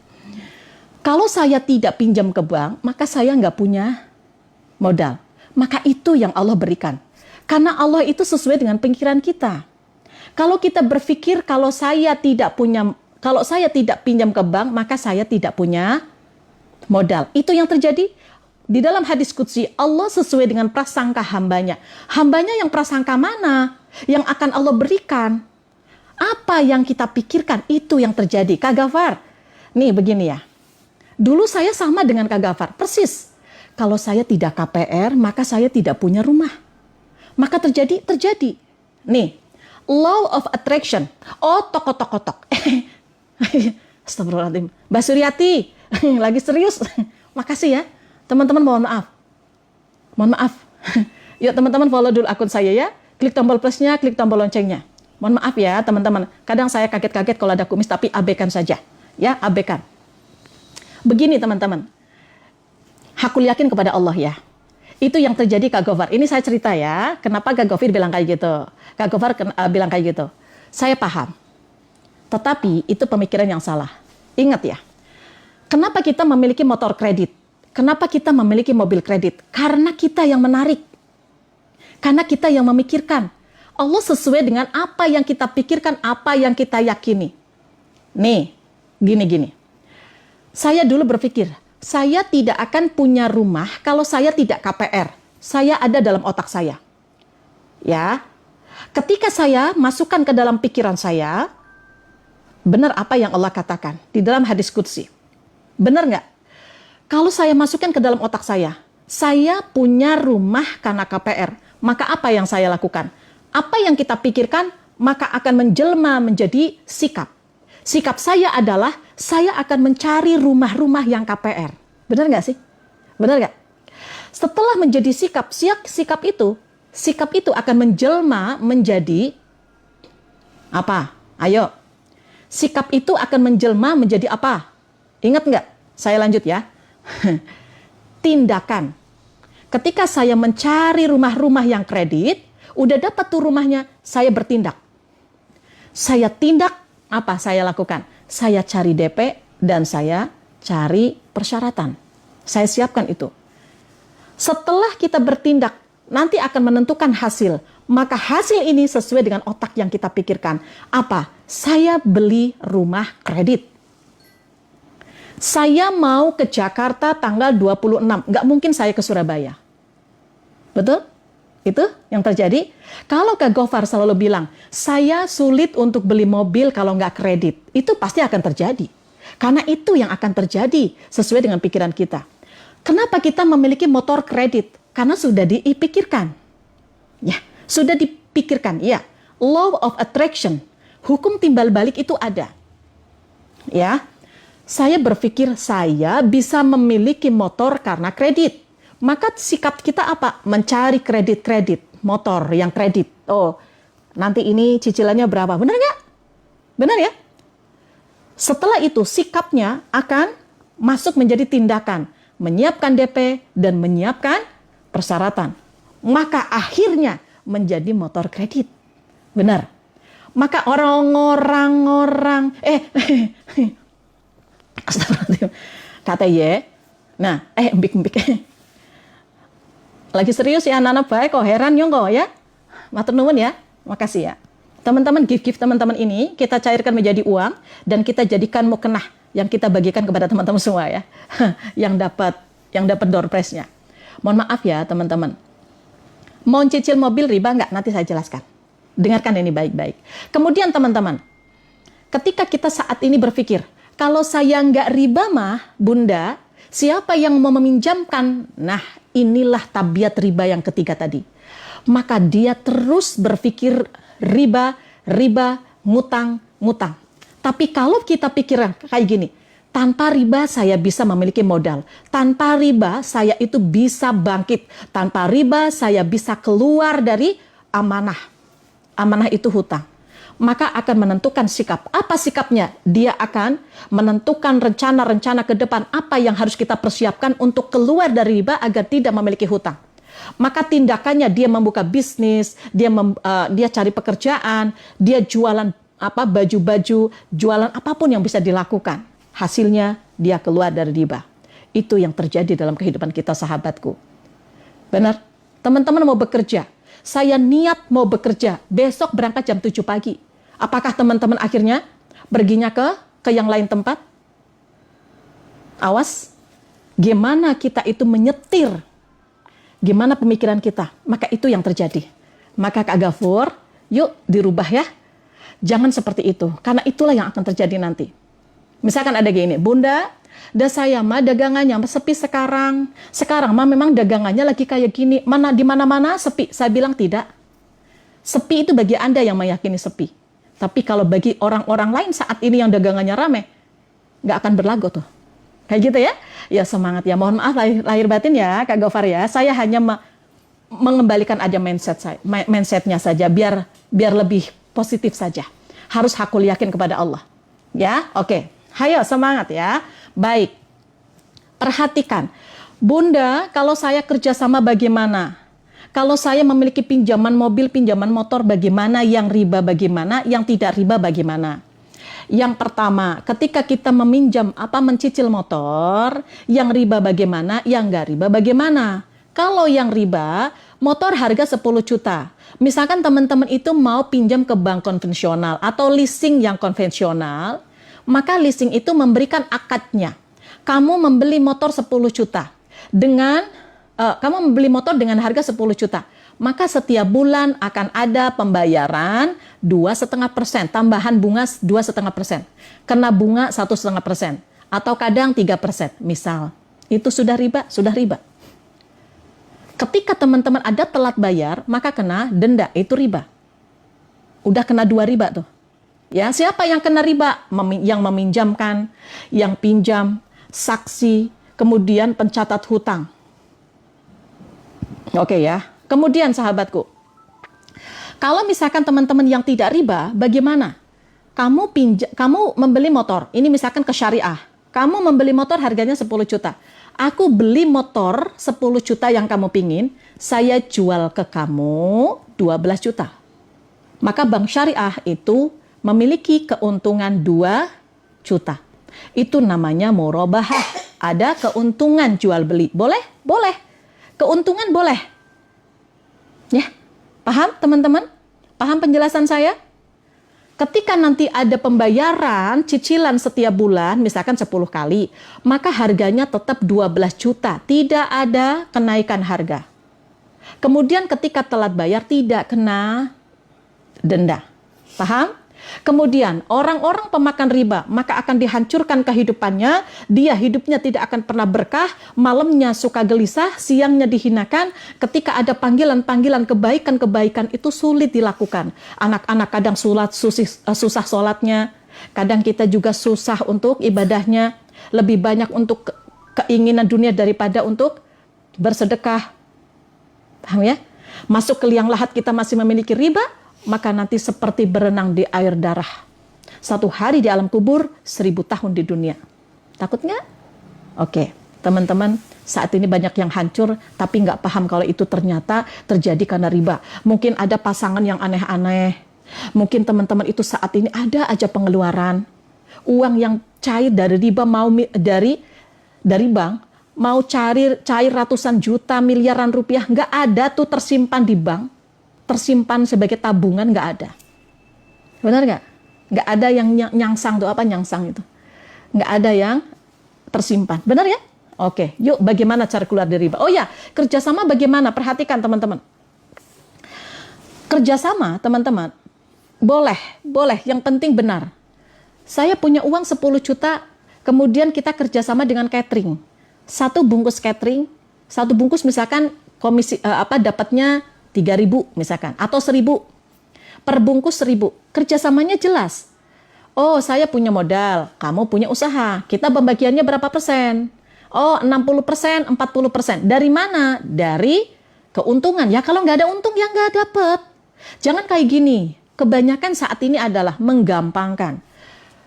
Kalau saya tidak pinjam ke bank, maka saya nggak punya modal. Maka itu yang Allah berikan. Karena Allah itu sesuai dengan pikiran kita. Kalau kita berpikir kalau saya tidak pinjam ke bank, maka saya tidak punya modal. Itu yang terjadi. Di dalam hadis qudsi, Allah sesuai dengan prasangka hambanya. Hambanya yang prasangka mana? Yang akan Allah berikan. Apa yang kita pikirkan, itu yang terjadi. Kak Gafar, nih begini ya. Dulu saya sama dengan Kak Gafar, persis. Kalau saya tidak KPR, maka saya tidak punya rumah. Maka terjadi. Nih, law of attraction. Oh, tok. Astagfirullahaladzim. Mbak Suryati, lagi serius. Makasih ya. Teman-teman mohon maaf. Yuk teman-teman follow dulu akun saya ya. Klik tombol plusnya, klik tombol loncengnya. Mohon maaf ya teman-teman. Kadang saya kaget-kaget kalau ada kumis, tapi abaikan saja. Ya, abaikan. Begini teman-teman. Hakul yakin kepada Allah ya. Itu yang terjadi Kak Gofar. Ini saya cerita ya. Kenapa Kak Gofir bilang kayak gitu. Kak Gofar bilang kayak gitu. Saya paham. Tetapi itu pemikiran yang salah. Ingat ya. Kenapa kita memiliki motor kredit? Kenapa kita memiliki mobil kredit? Karena kita yang menarik. Karena kita yang memikirkan. Allah sesuai dengan apa yang kita pikirkan, apa yang kita yakini. Nih, gini. Saya dulu berpikir, saya tidak akan punya rumah kalau saya tidak KPR. Saya ada dalam otak saya. Ya. Ketika saya masukkan ke dalam pikiran saya, benar apa yang Allah katakan di dalam hadis qudsi. Benar nggak? Kalau saya masukkan ke dalam otak saya punya rumah karena KPR, maka apa yang saya lakukan? Apa yang kita pikirkan, maka akan menjelma menjadi sikap. Sikap saya adalah, saya akan mencari rumah-rumah yang KPR. Benar nggak sih? Benar nggak? Setelah menjadi sikap itu akan menjelma menjadi apa? Ayo. Sikap itu akan menjelma menjadi apa? Ingat nggak? Saya lanjut ya. Tindakan. Ketika saya mencari rumah-rumah yang kredit, udah dapat tuh rumahnya, saya bertindak. Saya tindak, apa saya lakukan? Saya cari DP dan saya cari persyaratan. Saya siapkan itu. Setelah kita bertindak, nanti akan menentukan hasil. Maka hasil ini sesuai dengan otak yang kita pikirkan. Apa? Saya beli rumah kredit. Saya mau ke Jakarta tanggal 26. Nggak mungkin saya ke Surabaya. Betul? Itu yang terjadi. Kalau Kak Gofar selalu bilang, saya sulit untuk beli mobil kalau nggak kredit. Itu pasti akan terjadi. Karena itu yang akan terjadi sesuai dengan pikiran kita. Kenapa kita memiliki motor kredit? Karena sudah dipikirkan. Ya, sudah dipikirkan. Ya, law of attraction. Hukum timbal balik itu ada. Ya. Saya berpikir saya bisa memiliki motor karena kredit. Maka sikap kita apa? Mencari kredit motor yang kredit. Oh, nanti ini cicilannya berapa? Benar nggak? Benar ya? Setelah itu sikapnya akan masuk menjadi tindakan. Menyiapkan DP dan menyiapkan persyaratan. Maka akhirnya menjadi motor kredit. Benar. Maka orang-orang astagfirullahaladzim, kata ye. Nah, embik-embik. Lagi serius ya anak-anak baik kok, heran yonggo ya. Matur nuwun ya. Makasih ya. Teman-teman, gift-gift teman-teman ini kita cairkan menjadi uang dan kita jadikan mukenah yang kita bagikan kepada teman-teman semua ya. yang dapat door prize-nya. Mohon maaf ya teman-teman. Mau cicil mobil riba nggak? Nanti saya jelaskan. Dengarkan ini baik-baik. Kemudian teman-teman, ketika kita saat ini berpikir, kalau saya nggak riba mah, Bunda, siapa yang mau meminjamkan? Nah, inilah tabiat riba yang ketiga tadi. Maka dia terus berpikir riba, ngutang. Tapi kalau kita pikir kayak gini, tanpa riba saya bisa memiliki modal. Tanpa riba saya itu bisa bangkit. Tanpa riba saya bisa keluar dari amanah. Amanah itu hutang. Maka akan menentukan sikap. Apa sikapnya? Dia akan menentukan rencana-rencana ke depan. Apa yang harus kita persiapkan untuk keluar dari riba agar tidak memiliki hutang. Maka tindakannya dia membuka bisnis, dia cari pekerjaan, dia jualan baju-baju, jualan apapun yang bisa dilakukan. Hasilnya dia keluar dari riba. Itu yang terjadi dalam kehidupan kita, sahabatku. Benar? Teman-teman mau bekerja. Saya niat mau bekerja, besok berangkat jam 7 pagi. Apakah teman-teman akhirnya perginya ke yang lain tempat? Awas, gimana kita itu menyetir, gimana pemikiran kita, maka itu yang terjadi. Maka Kak Gafur, yuk dirubah ya. Jangan seperti itu, karena itulah yang akan terjadi nanti. Misalkan ada gini, Bunda, saya mah dagangannya sepi sekarang. Sekarang mah memang dagangannya lagi kayak gini. Di mana-mana sepi. Saya bilang tidak. Sepi itu bagi Anda yang meyakini sepi. Tapi kalau bagi orang-orang lain saat ini yang dagangannya rame, nggak akan berlagu tuh. Kayak gitu ya. Ya semangat ya. Mohon maaf lahir batin ya Kak Gofar ya. Saya hanya mengembalikan aja mindsetnya saja biar lebih positif saja. Harus hakul yakin kepada Allah. Ya, oke. Hayo semangat ya. Baik. Perhatikan. Bunda, kalau saya kerjasama bagaimana? Kalau saya memiliki pinjaman mobil, pinjaman motor bagaimana? Yang riba bagaimana? Yang tidak riba bagaimana? Yang pertama, ketika kita mencicil motor, yang riba bagaimana? Yang nggak riba bagaimana? Kalau yang riba, motor harga 10 juta. Misalkan teman-teman itu mau pinjam ke bank konvensional atau leasing yang konvensional, maka leasing itu memberikan akadnya. Kamu membeli motor 10 juta kamu membeli motor dengan harga 10 juta. Maka setiap bulan akan ada pembayaran 2,5%, tambahan bunga 2,5%. Kena bunga 1,5% atau kadang 3%. Misal, itu sudah riba, Ketika teman-teman ada telat bayar, maka kena denda, itu riba. Udah kena 2 riba tuh. Ya, siapa yang kena riba? Yang meminjamkan, yang pinjam, saksi, kemudian pencatat hutang. Oke ya. Kemudian sahabatku, kalau misalkan teman-teman yang tidak riba, bagaimana? Kamu membeli motor, ini misalkan ke syariah. Kamu membeli motor harganya 10 juta. Aku beli motor 10 juta yang kamu pingin, saya jual ke kamu 12 juta. Maka bank syariah itu memiliki keuntungan 2 juta. Itu namanya murabahah. Ada keuntungan jual beli. Boleh? Boleh. Keuntungan boleh. Ya, paham teman-teman? Paham penjelasan saya? Ketika nanti ada pembayaran cicilan setiap bulan, misalkan 10 kali, maka harganya tetap 12 juta. Tidak ada kenaikan harga. Kemudian ketika telat bayar tidak kena denda. Paham? Kemudian orang-orang pemakan riba maka akan dihancurkan kehidupannya, dia hidupnya tidak akan pernah berkah, malamnya suka gelisah, siangnya dihinakan, ketika ada panggilan-panggilan kebaikan-kebaikan itu sulit dilakukan. Anak-anak kadang susah sholatnya, kadang kita juga susah untuk ibadahnya, lebih banyak untuk keinginan dunia daripada untuk bersedekah. Paham ya? Masuk ke liang lahat kita masih memiliki riba, maka nanti seperti berenang di air darah. 1 hari di alam kubur, 1000 tahun di dunia. Takut nggak? Oke, teman-teman, saat ini banyak yang hancur, tapi nggak paham kalau itu ternyata terjadi karena riba. Mungkin ada pasangan yang aneh-aneh, Mungkin teman-teman itu saat ini ada aja pengeluaran uang yang cair dari riba, mau dari bank, mau cair ratusan juta, miliaran rupiah, nggak ada tuh tersimpan di bank, tersimpan sebagai tabungan, nggak ada. Benar nggak? Nggak ada yang nyangsang tuh, apa nyangsang itu? Nggak ada yang tersimpan. Benar ya? Oke, yuk bagaimana cara keluar dari riba? Oh ya, kerjasama bagaimana? Perhatikan teman-teman. Kerjasama teman-teman, boleh, yang penting benar. Saya punya uang 10 juta, kemudian kita kerjasama dengan catering. Satu bungkus catering, satu bungkus misalkan komisi dapatnya 3.000 misalkan, atau 1.000. Per bungkus 1.000. Kerjasamanya jelas. Oh, saya punya modal, kamu punya usaha. Kita pembagiannya berapa persen? Oh, 60%, 40%. Dari mana? Dari keuntungan. Ya kalau nggak ada untung, ya nggak dapet. Jangan kayak gini. Kebanyakan saat ini adalah menggampangkan.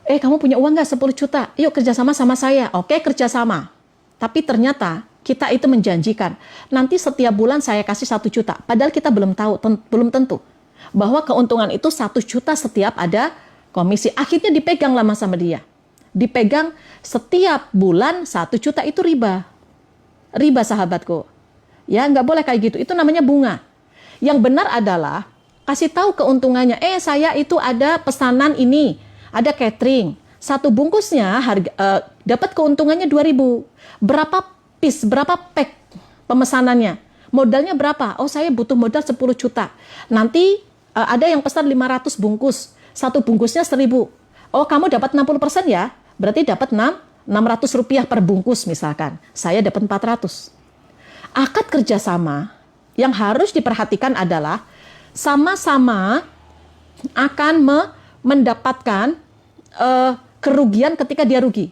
Kamu punya uang nggak 10 juta? Yuk kerjasama sama saya. Oke, kerjasama. Tapi ternyata kita itu menjanjikan. Nanti setiap bulan saya kasih 1 juta. Padahal kita belum tahu, belum tentu. Bahwa keuntungan itu 1 juta setiap ada komisi. Akhirnya dipegang lama sama dia. Dipegang setiap bulan 1 juta itu riba. Riba sahabatku. Ya nggak boleh kayak gitu. Itu namanya bunga. Yang benar adalah kasih tahu keuntungannya. Saya itu ada pesanan ini. Ada catering. Satu bungkusnya dapat keuntungannya 2.000. Berapa piece, berapa pack pemesanannya? Modalnya berapa? Oh, saya butuh modal 10 juta. Nanti ada yang pesan 500 bungkus. Satu bungkusnya 1.000. Oh, kamu dapat 60% ya? Berarti dapat 600 rupiah per bungkus misalkan. Saya dapat 400. Akad kerjasama yang harus diperhatikan adalah sama-sama akan mendapatkan kerugian ketika dia rugi.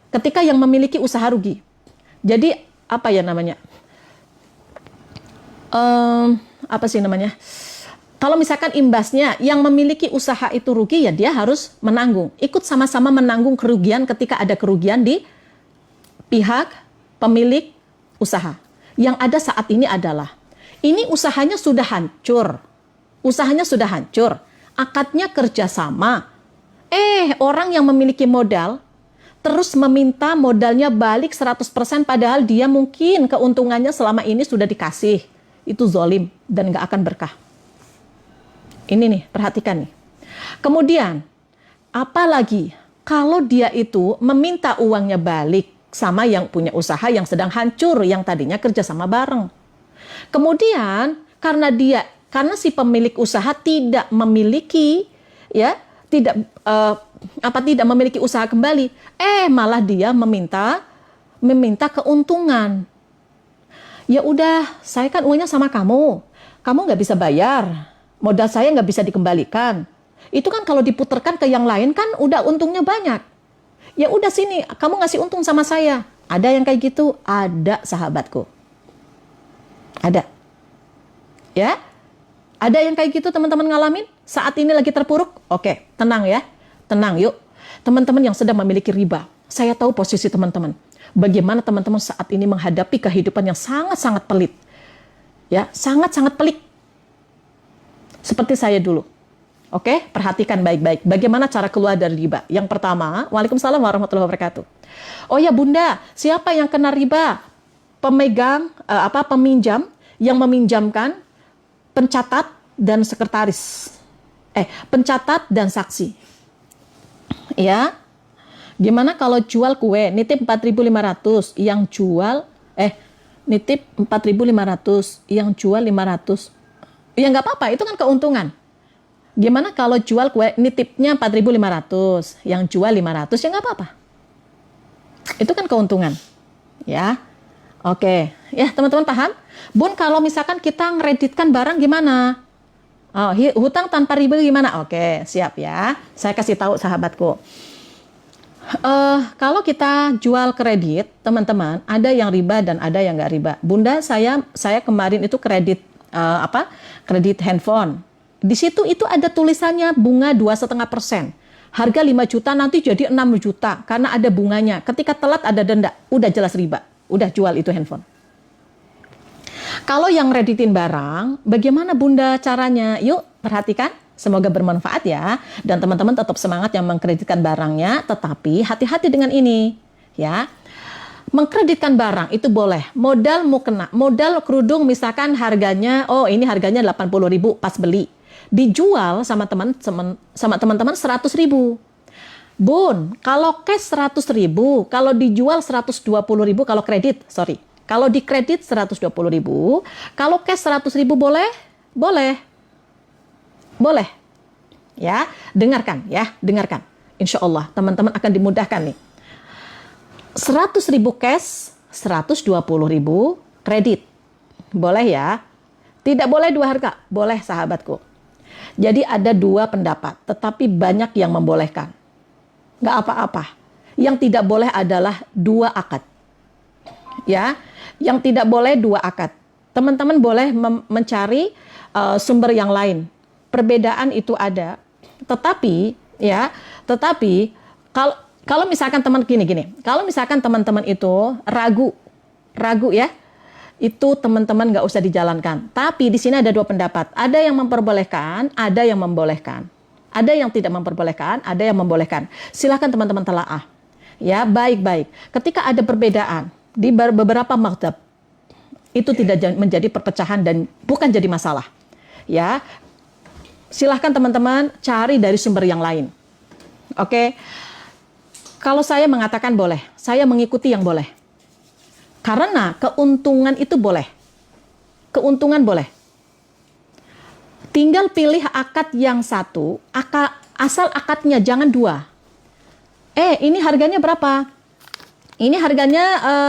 Ketika yang memiliki usaha rugi. Jadi apa ya namanya? Apa sih namanya? Kalau misalkan imbasnya yang memiliki usaha itu rugi, ya dia harus menanggung. Ikut sama-sama menanggung kerugian ketika ada kerugian di pihak pemilik usaha. Yang ada saat ini adalah, ini usahanya sudah hancur. Usahanya sudah hancur. Akadnya kerjasama. Orang yang memiliki modal terus meminta modalnya balik 100% padahal dia mungkin keuntungannya selama ini sudah dikasih. Itu zalim dan nggak akan berkah. Ini nih, perhatikan nih. Kemudian, apalagi kalau dia itu meminta uangnya balik sama yang punya usaha yang sedang hancur, yang tadinya kerjasama bareng. Kemudian, karena si pemilik usaha tidak memiliki, tidak memiliki usaha kembali, malah dia meminta keuntungan. Ya udah, saya kan uangnya sama kamu nggak bisa bayar, modal saya nggak bisa dikembalikan. Itu kan kalau diputarkan ke yang lain kan udah untungnya banyak. Ya udah sini, kamu ngasih untung sama saya. Ada yang kayak gitu? Ada sahabatku. Ada. Ya? Ada yang kayak gitu teman-teman ngalamin? Saat ini lagi terpuruk? Oke, tenang ya. Tenang yuk. Teman-teman yang sedang memiliki riba. Saya tahu posisi teman-teman. Bagaimana teman-teman saat ini menghadapi kehidupan yang sangat-sangat pelit. Ya, sangat-sangat pelik. Seperti saya dulu. Oke, perhatikan baik-baik. Bagaimana cara keluar dari riba? Yang pertama, Waalaikumsalam warahmatullahi wabarakatuh. Oh ya Bunda, siapa yang kena riba? Peminjam yang meminjamkan, pencatat dan sekretaris. Pencatat dan saksi. Ya. Gimana kalau jual kue, nitip 4.500, yang jual nitip 4.500, yang jual 500. Ya nggak apa-apa, itu kan keuntungan. Gimana kalau jual kue, nitipnya 4.500, yang jual 500, ya nggak apa-apa. Itu kan keuntungan. Ya. Oke. Ya, teman-teman paham? Bun, kalau misalkan kita ngereditkan barang gimana? Oh, hutang tanpa riba gimana? Oke, siap ya. Saya kasih tahu sahabatku. Kalau kita jual kredit, teman-teman, ada yang riba dan ada yang nggak riba. Bunda, saya kemarin itu kredit handphone. Di situ itu ada tulisannya bunga 2,5%. Harga 5 juta nanti jadi 6 juta karena ada bunganya. Ketika telat ada denda, udah jelas riba. Udah jual itu handphone. Kalau yang kreditin barang, bagaimana Bunda caranya? Yuk, perhatikan. Semoga bermanfaat ya. Dan teman-teman tetap semangat yang mengkreditkan barangnya, tetapi hati-hati dengan ini ya. Mengkreditkan barang itu boleh. Modal mukena, modal kerudung misalkan harganya, oh ini harganya 80.000 pas beli. Dijual sama teman-teman 100.000. Bun, kalau cash 100.000, kalau dijual 120.000, kalau kredit, sorry. Kalau di kredit 120.000, kalau cash 100.000 boleh? Boleh. Boleh. Ya, dengarkan ya, dengarkan. Insya Allah teman-teman akan dimudahkan nih. 100.000 cash, 120.000 kredit. Boleh ya? Tidak boleh dua harga? Boleh sahabatku. Jadi ada dua pendapat, tetapi banyak yang membolehkan. Nggak apa-apa. Yang tidak boleh adalah dua akad. Ya, yang tidak boleh dua akad. Teman-teman boleh mencari sumber yang lain. Perbedaan itu ada. Tetapi kalau misalkan kalau misalkan teman-teman itu ragu ya, itu teman-teman nggak usah dijalankan. Tapi di sini ada dua pendapat. Ada yang memperbolehkan, ada yang membolehkan. Ada yang tidak memperbolehkan, ada yang membolehkan. Silakan teman-teman telaah. Ya, baik-baik. Ketika ada perbedaan di beberapa mazhab, itu tidak menjadi perpecahan dan bukan jadi masalah. Ya, silahkan teman-teman cari dari sumber yang lain. Oke, kalau saya mengatakan boleh, saya mengikuti yang boleh. Karena keuntungan itu boleh. Keuntungan boleh. Tinggal pilih akad yang satu, asal akadnya jangan dua. Ini harganya berapa? Ini harganya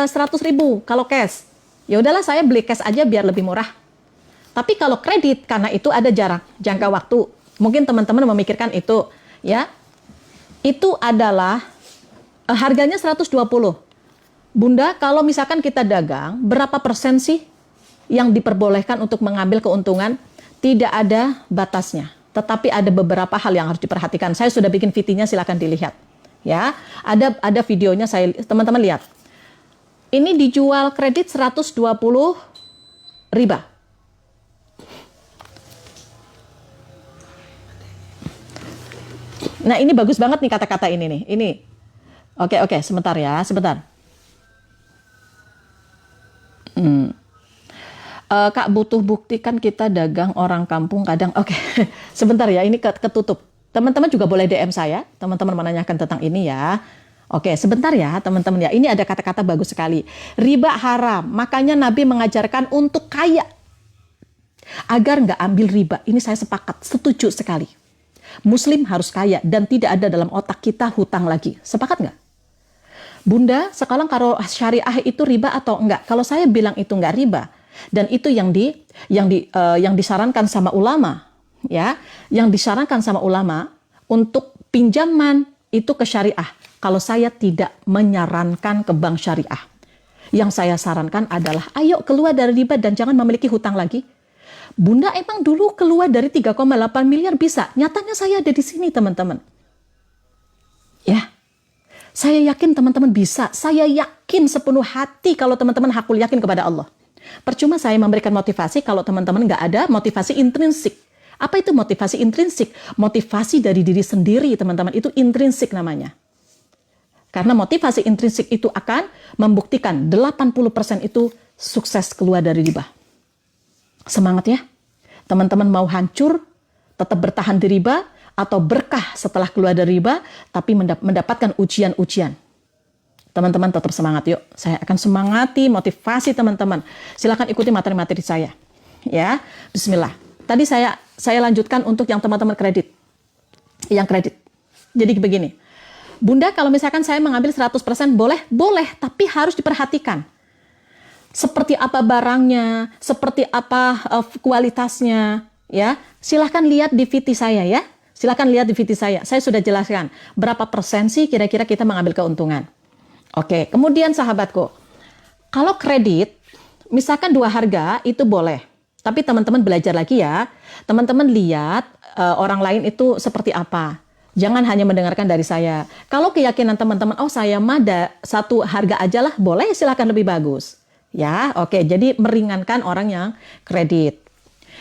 100.000 kalau cash. Ya udahlah saya beli cash aja biar lebih murah. Tapi kalau kredit, karena itu ada jarak, jangka waktu. Mungkin teman-teman memikirkan itu, ya. Itu adalah harganya 120. Bunda, kalau misalkan kita dagang, berapa persen sih yang diperbolehkan untuk mengambil keuntungan? Tidak ada batasnya. Tetapi ada beberapa hal yang harus diperhatikan. Saya sudah bikin VT-nya, silakan dilihat. Ya, ada videonya, teman-teman lihat. Ini dijual kredit 120 riba. Nah, ini bagus banget nih kata-kata ini nih. Ini. Oke, sebentar ya, sebentar. Kak, butuh bukti kan kita dagang orang kampung kadang. Oke, sebentar ya, ini ketutup. Teman-teman juga boleh DM saya, teman-teman menanyakan tentang ini ya. Oke, sebentar ya teman-teman ya, ini ada kata-kata bagus sekali. Riba haram, makanya Nabi mengajarkan untuk kaya. Agar nggak ambil riba, ini saya sepakat, setuju sekali. Muslim harus kaya dan tidak ada dalam otak kita hutang lagi. Sepakat nggak? Bunda, sekarang kalau syariah itu riba atau enggak? Kalau saya bilang itu enggak riba, dan itu yang disarankan sama ulama, ya, yang disarankan sama ulama untuk pinjaman itu ke syariah. Kalau saya tidak menyarankan ke bank syariah, yang saya sarankan adalah ayo keluar dari riba dan jangan memiliki hutang lagi. Bunda emang dulu keluar dari 3,8 miliar bisa. Nyatanya saya ada di sini teman-teman. Ya. Saya yakin teman-teman bisa. Saya yakin sepenuh hati kalau teman-teman hakul yakin kepada Allah. Percuma saya memberikan motivasi kalau teman-teman nggak ada motivasi intrinsik. Apa itu motivasi intrinsik? Motivasi dari diri sendiri teman-teman. Itu intrinsik namanya. Karena motivasi intrinsik itu akan membuktikan 80% itu sukses keluar dari riba. Semangat ya. Teman-teman mau hancur, tetap bertahan di riba, atau berkah setelah keluar dari riba, tapi mendapatkan ujian-ujian. Teman-teman tetap semangat yuk. Saya akan semangati motivasi teman-teman. Silakan ikuti materi-materi saya. Ya, bismillah. Tadi saya lanjutkan untuk yang teman-teman kredit. Yang kredit. Jadi begini. Bunda, kalau misalkan saya mengambil 100% boleh? Boleh, tapi harus diperhatikan. Seperti apa barangnya, seperti apa kualitasnya, ya. Silahkan lihat di VT saya ya. Silahkan lihat di VT saya. Saya sudah jelaskan berapa persen sih kira-kira kita mengambil keuntungan. Oke, kemudian sahabatku, kalau kredit, misalkan dua harga itu boleh. Tapi teman-teman belajar lagi ya. Teman-teman lihat orang lain itu seperti apa. Jangan hanya mendengarkan dari saya. Kalau keyakinan teman-teman, oh saya mah satu harga aja lah, boleh silahkan lebih bagus. Ya, oke. Jadi meringankan orang yang kredit.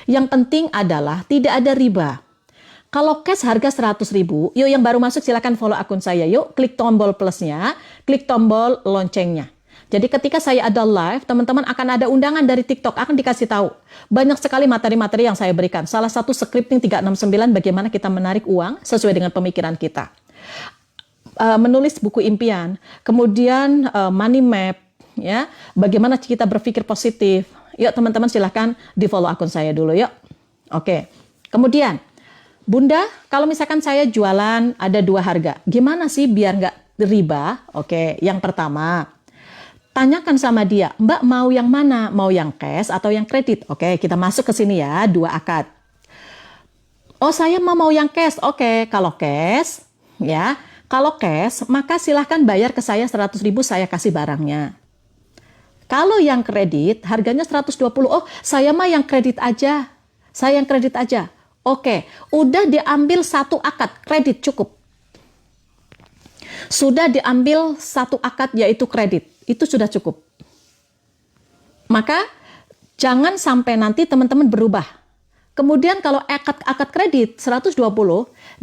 Yang penting adalah tidak ada riba. Kalau cash harga 100.000, yuk yang baru masuk silakan follow akun saya. Yuk klik tombol plusnya, klik tombol loncengnya. Jadi ketika saya ada live, teman-teman akan ada undangan dari TikTok, akan dikasih tahu. Banyak sekali materi-materi yang saya berikan. Salah satu scripting 369 bagaimana kita menarik uang sesuai dengan pemikiran kita. Menulis buku impian, kemudian money map, ya, bagaimana kita berpikir positif. Yuk teman-teman silahkan di follow akun saya dulu yuk. Oke, kemudian Bunda, kalau misalkan saya jualan ada 2 harga, gimana sih biar nggak riba? Oke, yang pertama, tanyakan sama dia, Mbak mau yang mana? Mau yang cash atau yang kredit? Oke, kita masuk ke sini ya, 2 akad. Oh, saya mau yang cash. Oke, kalau cash, ya, kalau cash, maka silahkan bayar ke saya 100.000, saya kasih barangnya. Kalau yang kredit, harganya 120. Oh, saya mah yang kredit aja. Saya yang kredit aja. Oke, udah diambil 1 akad kredit cukup. Sudah diambil 1 akad yaitu kredit, itu sudah cukup. Maka jangan sampai nanti teman-teman berubah. Kemudian kalau akad kredit 120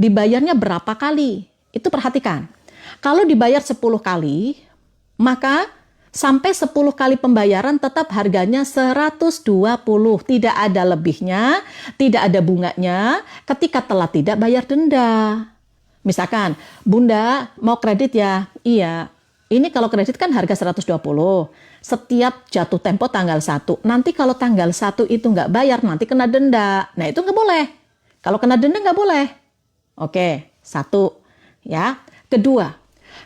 dibayarnya berapa kali? Itu perhatikan. Kalau dibayar 10 kali, maka sampai 10 kali pembayaran tetap harganya 120. Tidak ada lebihnya, tidak ada bunganya. Ketika telat tidak bayar denda. Misalkan, Bunda mau kredit ya? Iya. Ini kalau kredit kan harga 120. Setiap jatuh tempo tanggal 1. Nanti kalau tanggal 1 itu nggak bayar, nanti kena denda. Nah itu nggak boleh. Kalau kena denda nggak boleh. Oke, 1. Ya. Kedua,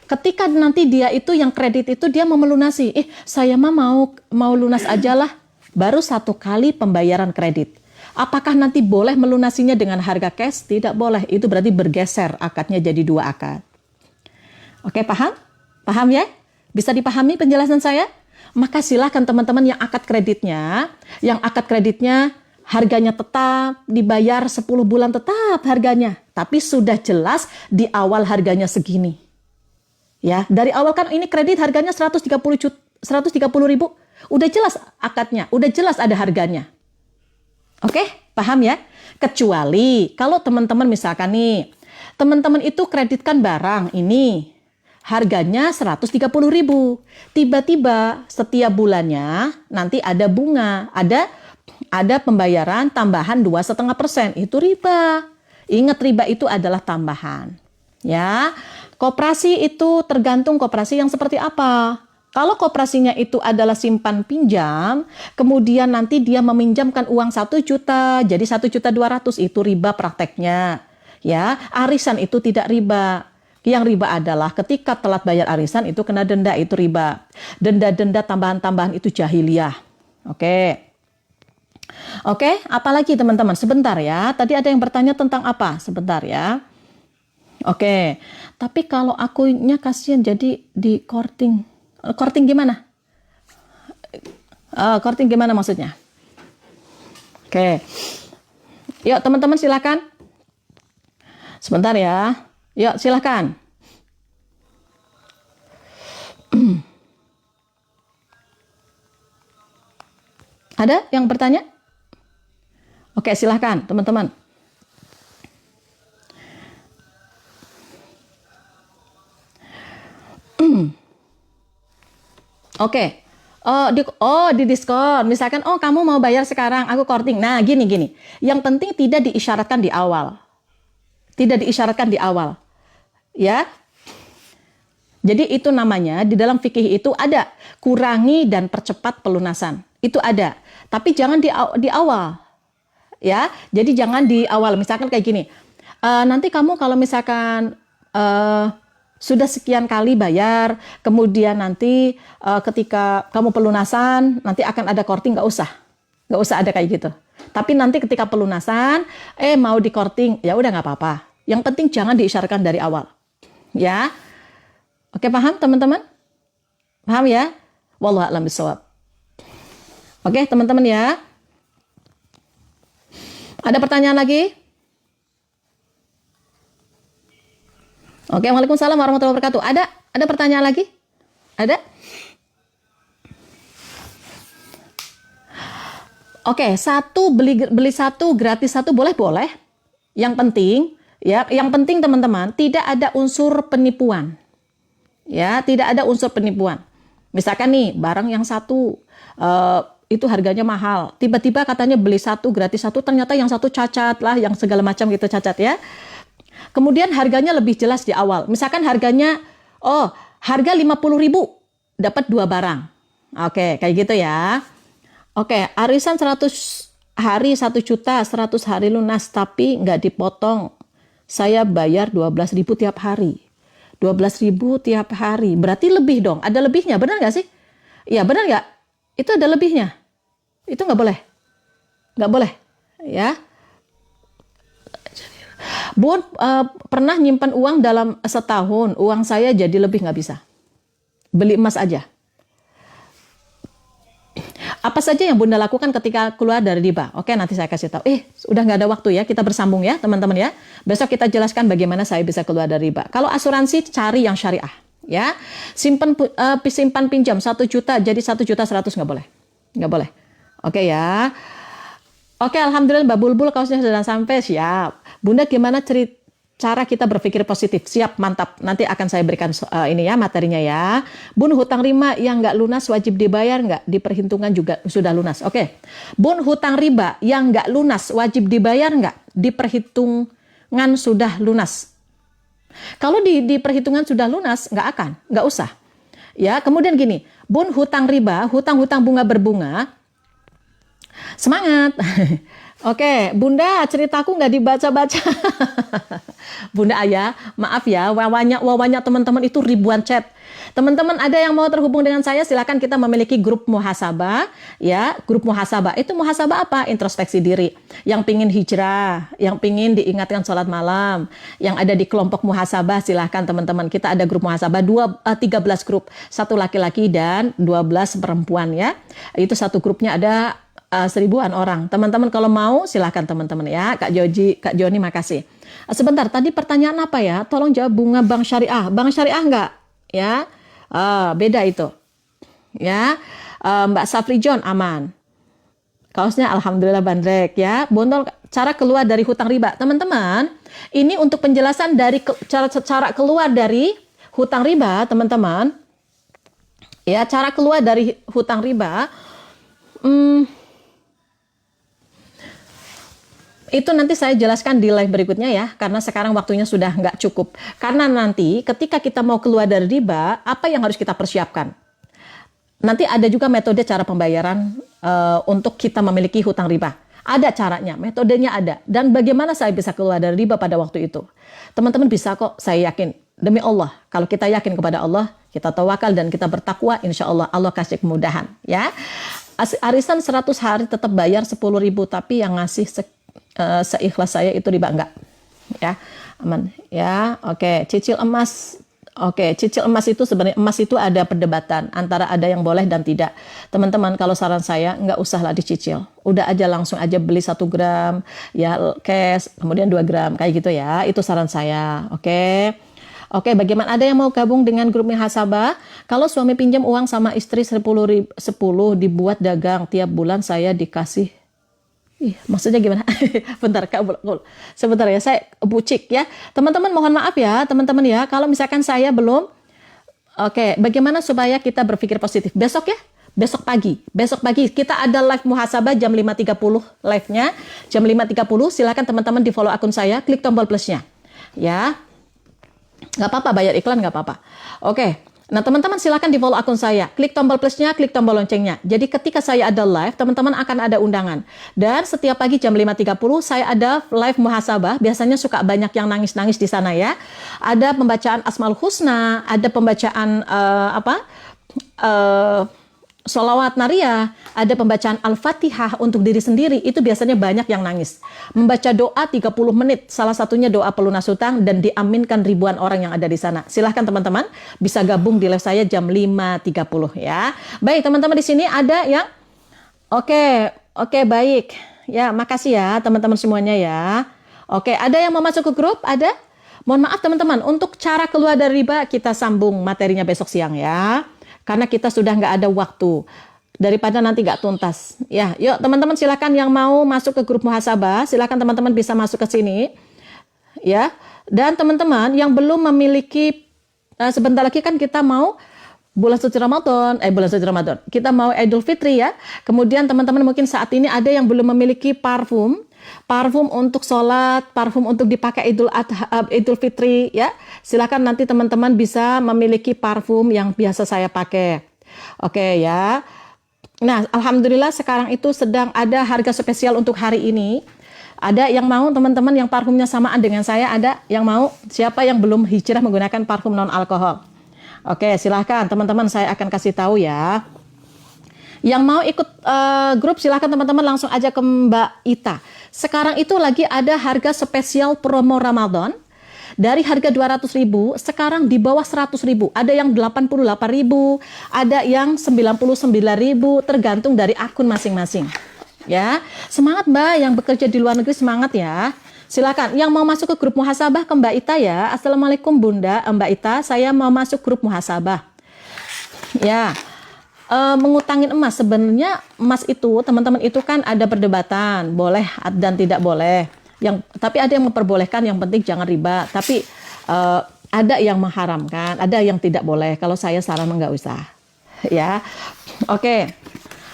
ketika nanti dia itu yang kredit itu dia mau melunasi, saya mah mau lunas aja lah, baru 1 kali pembayaran kredit. Apakah nanti boleh melunasinya dengan harga cash? Tidak boleh, itu berarti bergeser akadnya jadi 2 akad. Oke, paham? Paham ya? Bisa dipahami penjelasan saya? Maka silakan teman-teman yang akad kreditnya harganya tetap, dibayar 10 bulan tetap harganya. Tapi sudah jelas di awal harganya segini. Ya, dari awal kan ini kredit harganya 130.000. Udah jelas akadnya, udah jelas ada harganya. Oke, paham ya? Kecuali kalau teman-teman misalkan nih, teman-teman itu kreditkan barang ini harganya 130.000. Tiba-tiba setiap bulannya nanti ada bunga, ada pembayaran tambahan 2,5%. Itu riba. Ingat, riba itu adalah tambahan. Ya, koperasi itu tergantung koperasi yang seperti apa. Kalau koperasinya itu adalah simpan pinjam, kemudian nanti dia meminjamkan uang 1 juta, jadi 1.200.000 itu riba prakteknya. Ya, arisan itu tidak riba. Yang riba adalah ketika telat bayar arisan itu kena denda, itu riba. Denda-denda tambahan-tambahan itu jahiliyah. Oke. Oke, apalagi teman-teman? Sebentar ya. Tadi ada yang bertanya tentang apa? Sebentar ya. Oke, tapi kalau akunya kasihan jadi di courting. Courting gimana? Courting gimana maksudnya? Oke. Yuk teman-teman silakan. Sebentar ya. Yuk silakan. Ada yang bertanya? Oke, silakan teman-teman. Oke. Di diskon. Misalkan, kamu mau bayar sekarang, aku courting. Nah, gini. Yang penting tidak diisyaratkan di awal. Tidak diisyaratkan di awal. Ya. Jadi itu namanya, di dalam fikih itu ada kurangi dan percepat pelunasan. Itu ada. Tapi jangan di awal. Ya. Jadi jangan di awal. Misalkan kayak gini. Nanti kamu kalau misalkan sudah sekian kali bayar, kemudian nanti ketika kamu pelunasan, nanti akan ada courting, nggak usah ada kayak gitu. Tapi nanti ketika pelunasan, mau di courting, ya udah nggak apa-apa. Yang penting jangan diisyaratkan dari awal, ya. Oke, paham teman-teman? Paham ya? Wallahu a'lam bishawab. Oke, teman-teman ya. Ada pertanyaan lagi? Oke, waalaikumsalam warahmatullahi wabarakatuh. Ada pertanyaan lagi? Ada? Oke, beli 1 gratis 1 boleh? Yang penting, ya, yang penting teman-teman, tidak ada unsur penipuan. Ya, tidak ada unsur penipuan. Misalkan nih, barang yang satu itu harganya mahal. Tiba-tiba katanya beli satu gratis satu, ternyata yang satu cacat lah, yang segala macam gitu cacat ya. Kemudian harganya lebih jelas di awal. Misalkan harganya, oh, harga 50.000, dapat 2 barang. Oke, kayak gitu ya. Oke, arisan 100 hari 1 juta, 100 hari lunas, tapi nggak dipotong. Saya bayar 12.000 tiap hari. 12.000 tiap hari. Berarti lebih dong. Ada lebihnya, benar nggak sih? Iya, benar nggak? Itu ada lebihnya. Itu nggak boleh. Nggak boleh. Ya. Bun, pernah nyimpan uang dalam setahun. Uang saya jadi lebih, nggak bisa. Beli emas aja. Apa saja yang Bunda lakukan ketika keluar dari riba? Oke, nanti saya kasih tahu. Udah nggak ada waktu ya, kita bersambung ya teman-teman ya. Besok kita jelaskan bagaimana saya bisa keluar dari riba. Kalau asuransi, cari yang syariah ya. Simpan pinjam 1 juta jadi 1.100.000, nggak boleh. Nggak boleh. Oke ya. Oke, alhamdulillah Mbak Bulbul kaosnya sudah sampai, siap. Bunda gimana cara kita berpikir positif? Siap, mantap. Nanti akan saya berikan ini ya materinya ya. Bun, hutang riba yang nggak lunas wajib dibayar nggak? Diperhitungkan juga sudah lunas. Oke. Bun, hutang riba yang nggak lunas wajib dibayar nggak? Diperhitungan sudah lunas. Kalau di perhitungan sudah lunas, nggak usah. Ya, kemudian gini, Bun, hutang riba, hutang-hutang bunga berbunga, semangat. Oke, Bunda, ceritaku nggak dibaca-baca. Bunda Ayah, maaf ya, wawanya teman-teman itu ribuan chat. Teman-teman ada yang mau terhubung dengan saya, silakan. Kita memiliki grup muhasabah, ya. Grup muhasabah itu muhasabah apa? Introspeksi diri. Yang pingin hijrah, yang pingin diingatkan sholat malam, yang ada di kelompok muhasabah, silahkan teman-teman. Kita ada grup muhasabah 13 grup, 1 laki-laki dan 12 perempuan ya. Itu satu grupnya ada 1000-an orang. Teman-teman kalau mau silahkan teman-teman ya. Kak Joni makasih. Sebentar, tadi pertanyaan apa ya? Tolong jawab bunga bank syariah. Bank syariah enggak? Ya, beda itu. Ya, Mbak Safri John aman. Kaosnya alhamdulillah bandrek ya. Bondol cara keluar dari hutang riba. Teman-teman, ini untuk penjelasan dari cara keluar dari hutang riba, teman-teman. Ya, cara keluar dari hutang riba. Itu nanti saya jelaskan di live berikutnya ya, karena sekarang waktunya sudah nggak cukup. Karena nanti ketika kita mau keluar dari riba, apa yang harus kita persiapkan? Nanti ada juga metode cara pembayaran untuk kita memiliki hutang riba. Ada caranya, metodenya ada. Dan bagaimana saya bisa keluar dari riba pada waktu itu? Teman-teman bisa kok, saya yakin. Demi Allah, kalau kita yakin kepada Allah, kita tawakal dan kita bertakwa, insya Allah, Allah kasih kemudahan. Ya, arisan 100 hari tetap bayar 10.000, tapi yang ngasih seikhlas saya itu riba enggak ya, aman ya. Oke, cicil emas. Oke, cicil emas itu sebenarnya emas itu ada perdebatan antara ada yang boleh dan tidak. Teman-teman, kalau saran saya nggak usahlah dicicil, udah aja langsung aja beli 1 gram ya cash, kemudian 2 gram kayak gitu ya. Itu saran saya. Oke, bagaimana ada yang mau gabung dengan grup muhasabah? Kalau suami pinjam uang sama istri 10 dibuat dagang tiap bulan saya dikasih. Maksudnya gimana? Bentar, Kak, sebentar ya, saya bucik ya. Teman-teman mohon maaf ya, teman-teman ya, kalau misalkan saya belum. Oke, bagaimana supaya kita berpikir positif? Besok ya, besok pagi kita ada live muhasabah jam 5.30 live-nya. Jam 5.30, silakan teman-teman di follow akun saya, klik tombol plusnya. Ya, nggak apa-apa, bayar iklan nggak apa-apa. Oke. Nah, teman-teman silakan di follow akun saya, klik tombol plusnya, klik tombol loncengnya. Jadi ketika saya ada live, teman-teman akan ada undangan. Dan setiap pagi jam 5.30 saya ada live muhasabah, biasanya suka banyak yang nangis-nangis di sana ya. Ada pembacaan Asmaul Husna, ada pembacaan sholawat Nariyah, ada pembacaan Al-Fatihah untuk diri sendiri, itu biasanya banyak yang nangis. Membaca doa 30 menit, salah satunya doa pelunas hutang dan diaminkan ribuan orang yang ada di sana. Silahkan teman-teman bisa gabung di live saya jam 5.30 ya. Baik teman-teman, di sini ada yang Oke, baik. Ya, makasih ya teman-teman semuanya ya. Oke, ada yang mau masuk ke grup? Ada? Mohon maaf teman-teman, untuk cara keluar dari riba kita sambung materinya besok siang ya. Karena kita sudah nggak ada waktu. daripada nanti nggak tuntas. Ya, yuk teman-teman silakan yang mau masuk ke grup muhasabah, silakan teman-teman bisa masuk ke sini. Ya, dan teman-teman yang belum memiliki, sebentar lagi kan kita mau bulan suci Ramadan, kita mau Idul Fitri ya. Kemudian teman-teman mungkin saat ini ada yang belum memiliki parfum untuk sholat, parfum untuk dipakai Idul Fitri ya. Silakan nanti teman-teman bisa memiliki parfum yang biasa saya pakai. Oke ya. Nah, alhamdulillah sekarang itu sedang ada harga spesial untuk hari ini. Ada yang mau teman-teman yang parfumnya samaan dengan saya, ada yang mau, siapa yang belum hijrah menggunakan parfum non alkohol? Oke, silahkan teman-teman, saya akan kasih tahu ya. Yang mau ikut grup silahkan teman-teman langsung aja ke Mbak Ita. Sekarang itu lagi ada harga spesial promo Ramadan. Dari harga 200.000 sekarang di bawah 100.000. Ada yang 88.000, ada yang 99.000, tergantung dari akun masing-masing. Ya, semangat Mbak yang bekerja di luar negeri, semangat ya. Silakan yang mau masuk ke grup muhasabah ke Mbak Ita ya. Assalamualaikum Bunda, Mbak Ita, saya mau masuk grup muhasabah. Ya. Mengutangin emas, sebenarnya emas itu teman-teman itu kan ada perdebatan boleh dan tidak boleh. Tapi ada yang memperbolehkan, yang penting jangan riba. Tapi ada yang mengharamkan, ada yang tidak boleh. Kalau saya saran nggak usah, ya. Oke.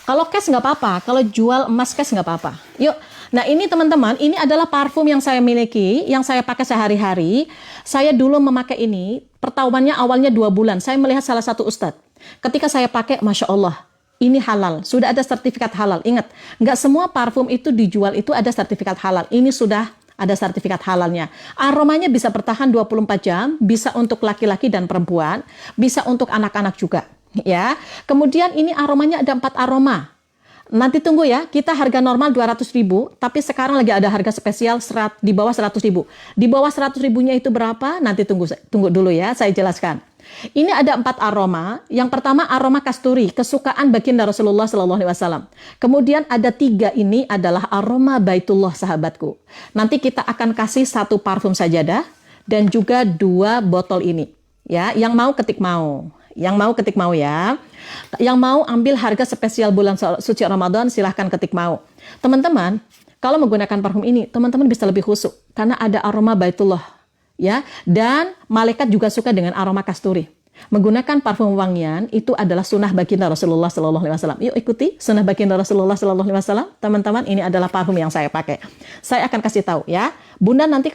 Kalau cash nggak apa-apa, kalau jual emas cash nggak apa-apa. Yuk. Nah ini teman-teman, ini adalah parfum yang saya miliki, yang saya pakai sehari-hari. Saya dulu memakai ini, pertahuannya awalnya 2 bulan. Saya melihat salah satu ustadz. Ketika saya pakai, Masya Allah, ini halal, sudah ada sertifikat halal. Ingat, nggak semua parfum itu dijual itu ada sertifikat halal. Ini sudah ada sertifikat halalnya. Aromanya bisa bertahan 24 jam, bisa untuk laki-laki dan perempuan, bisa untuk anak-anak juga. Ya. Kemudian ini aromanya ada 4 aroma. Nanti tunggu ya, kita harga normal 200.000, tapi sekarang lagi ada harga spesial di bawah 100.000. Di bawah 100.000-nya itu berapa? Nanti tunggu dulu ya, saya jelaskan. Ini ada 4 aroma. Yang pertama aroma kasturi, kesukaan baginda Rasulullah SAW. Kemudian ada 3 ini adalah aroma Baitullah sahabatku. Nanti kita akan kasih 1 parfum sajadah dan juga 2 botol ini. Ya, yang mau ketik mau. Yang mau ketik mau ya. Yang mau ambil harga spesial bulan suci Ramadan silahkan ketik mau. Teman-teman, kalau menggunakan parfum ini, teman-teman bisa lebih khusyuk karena ada aroma Baitullah. Ya, dan malaikat juga suka dengan aroma kasturi. Menggunakan parfum wangian itu adalah sunnah baginda Rasulullah SAW. Yuk ikuti sunnah baginda Rasulullah SAW. Teman-teman, ini adalah parfum yang saya pakai. Saya akan kasih tahu ya. Bunda nanti kalau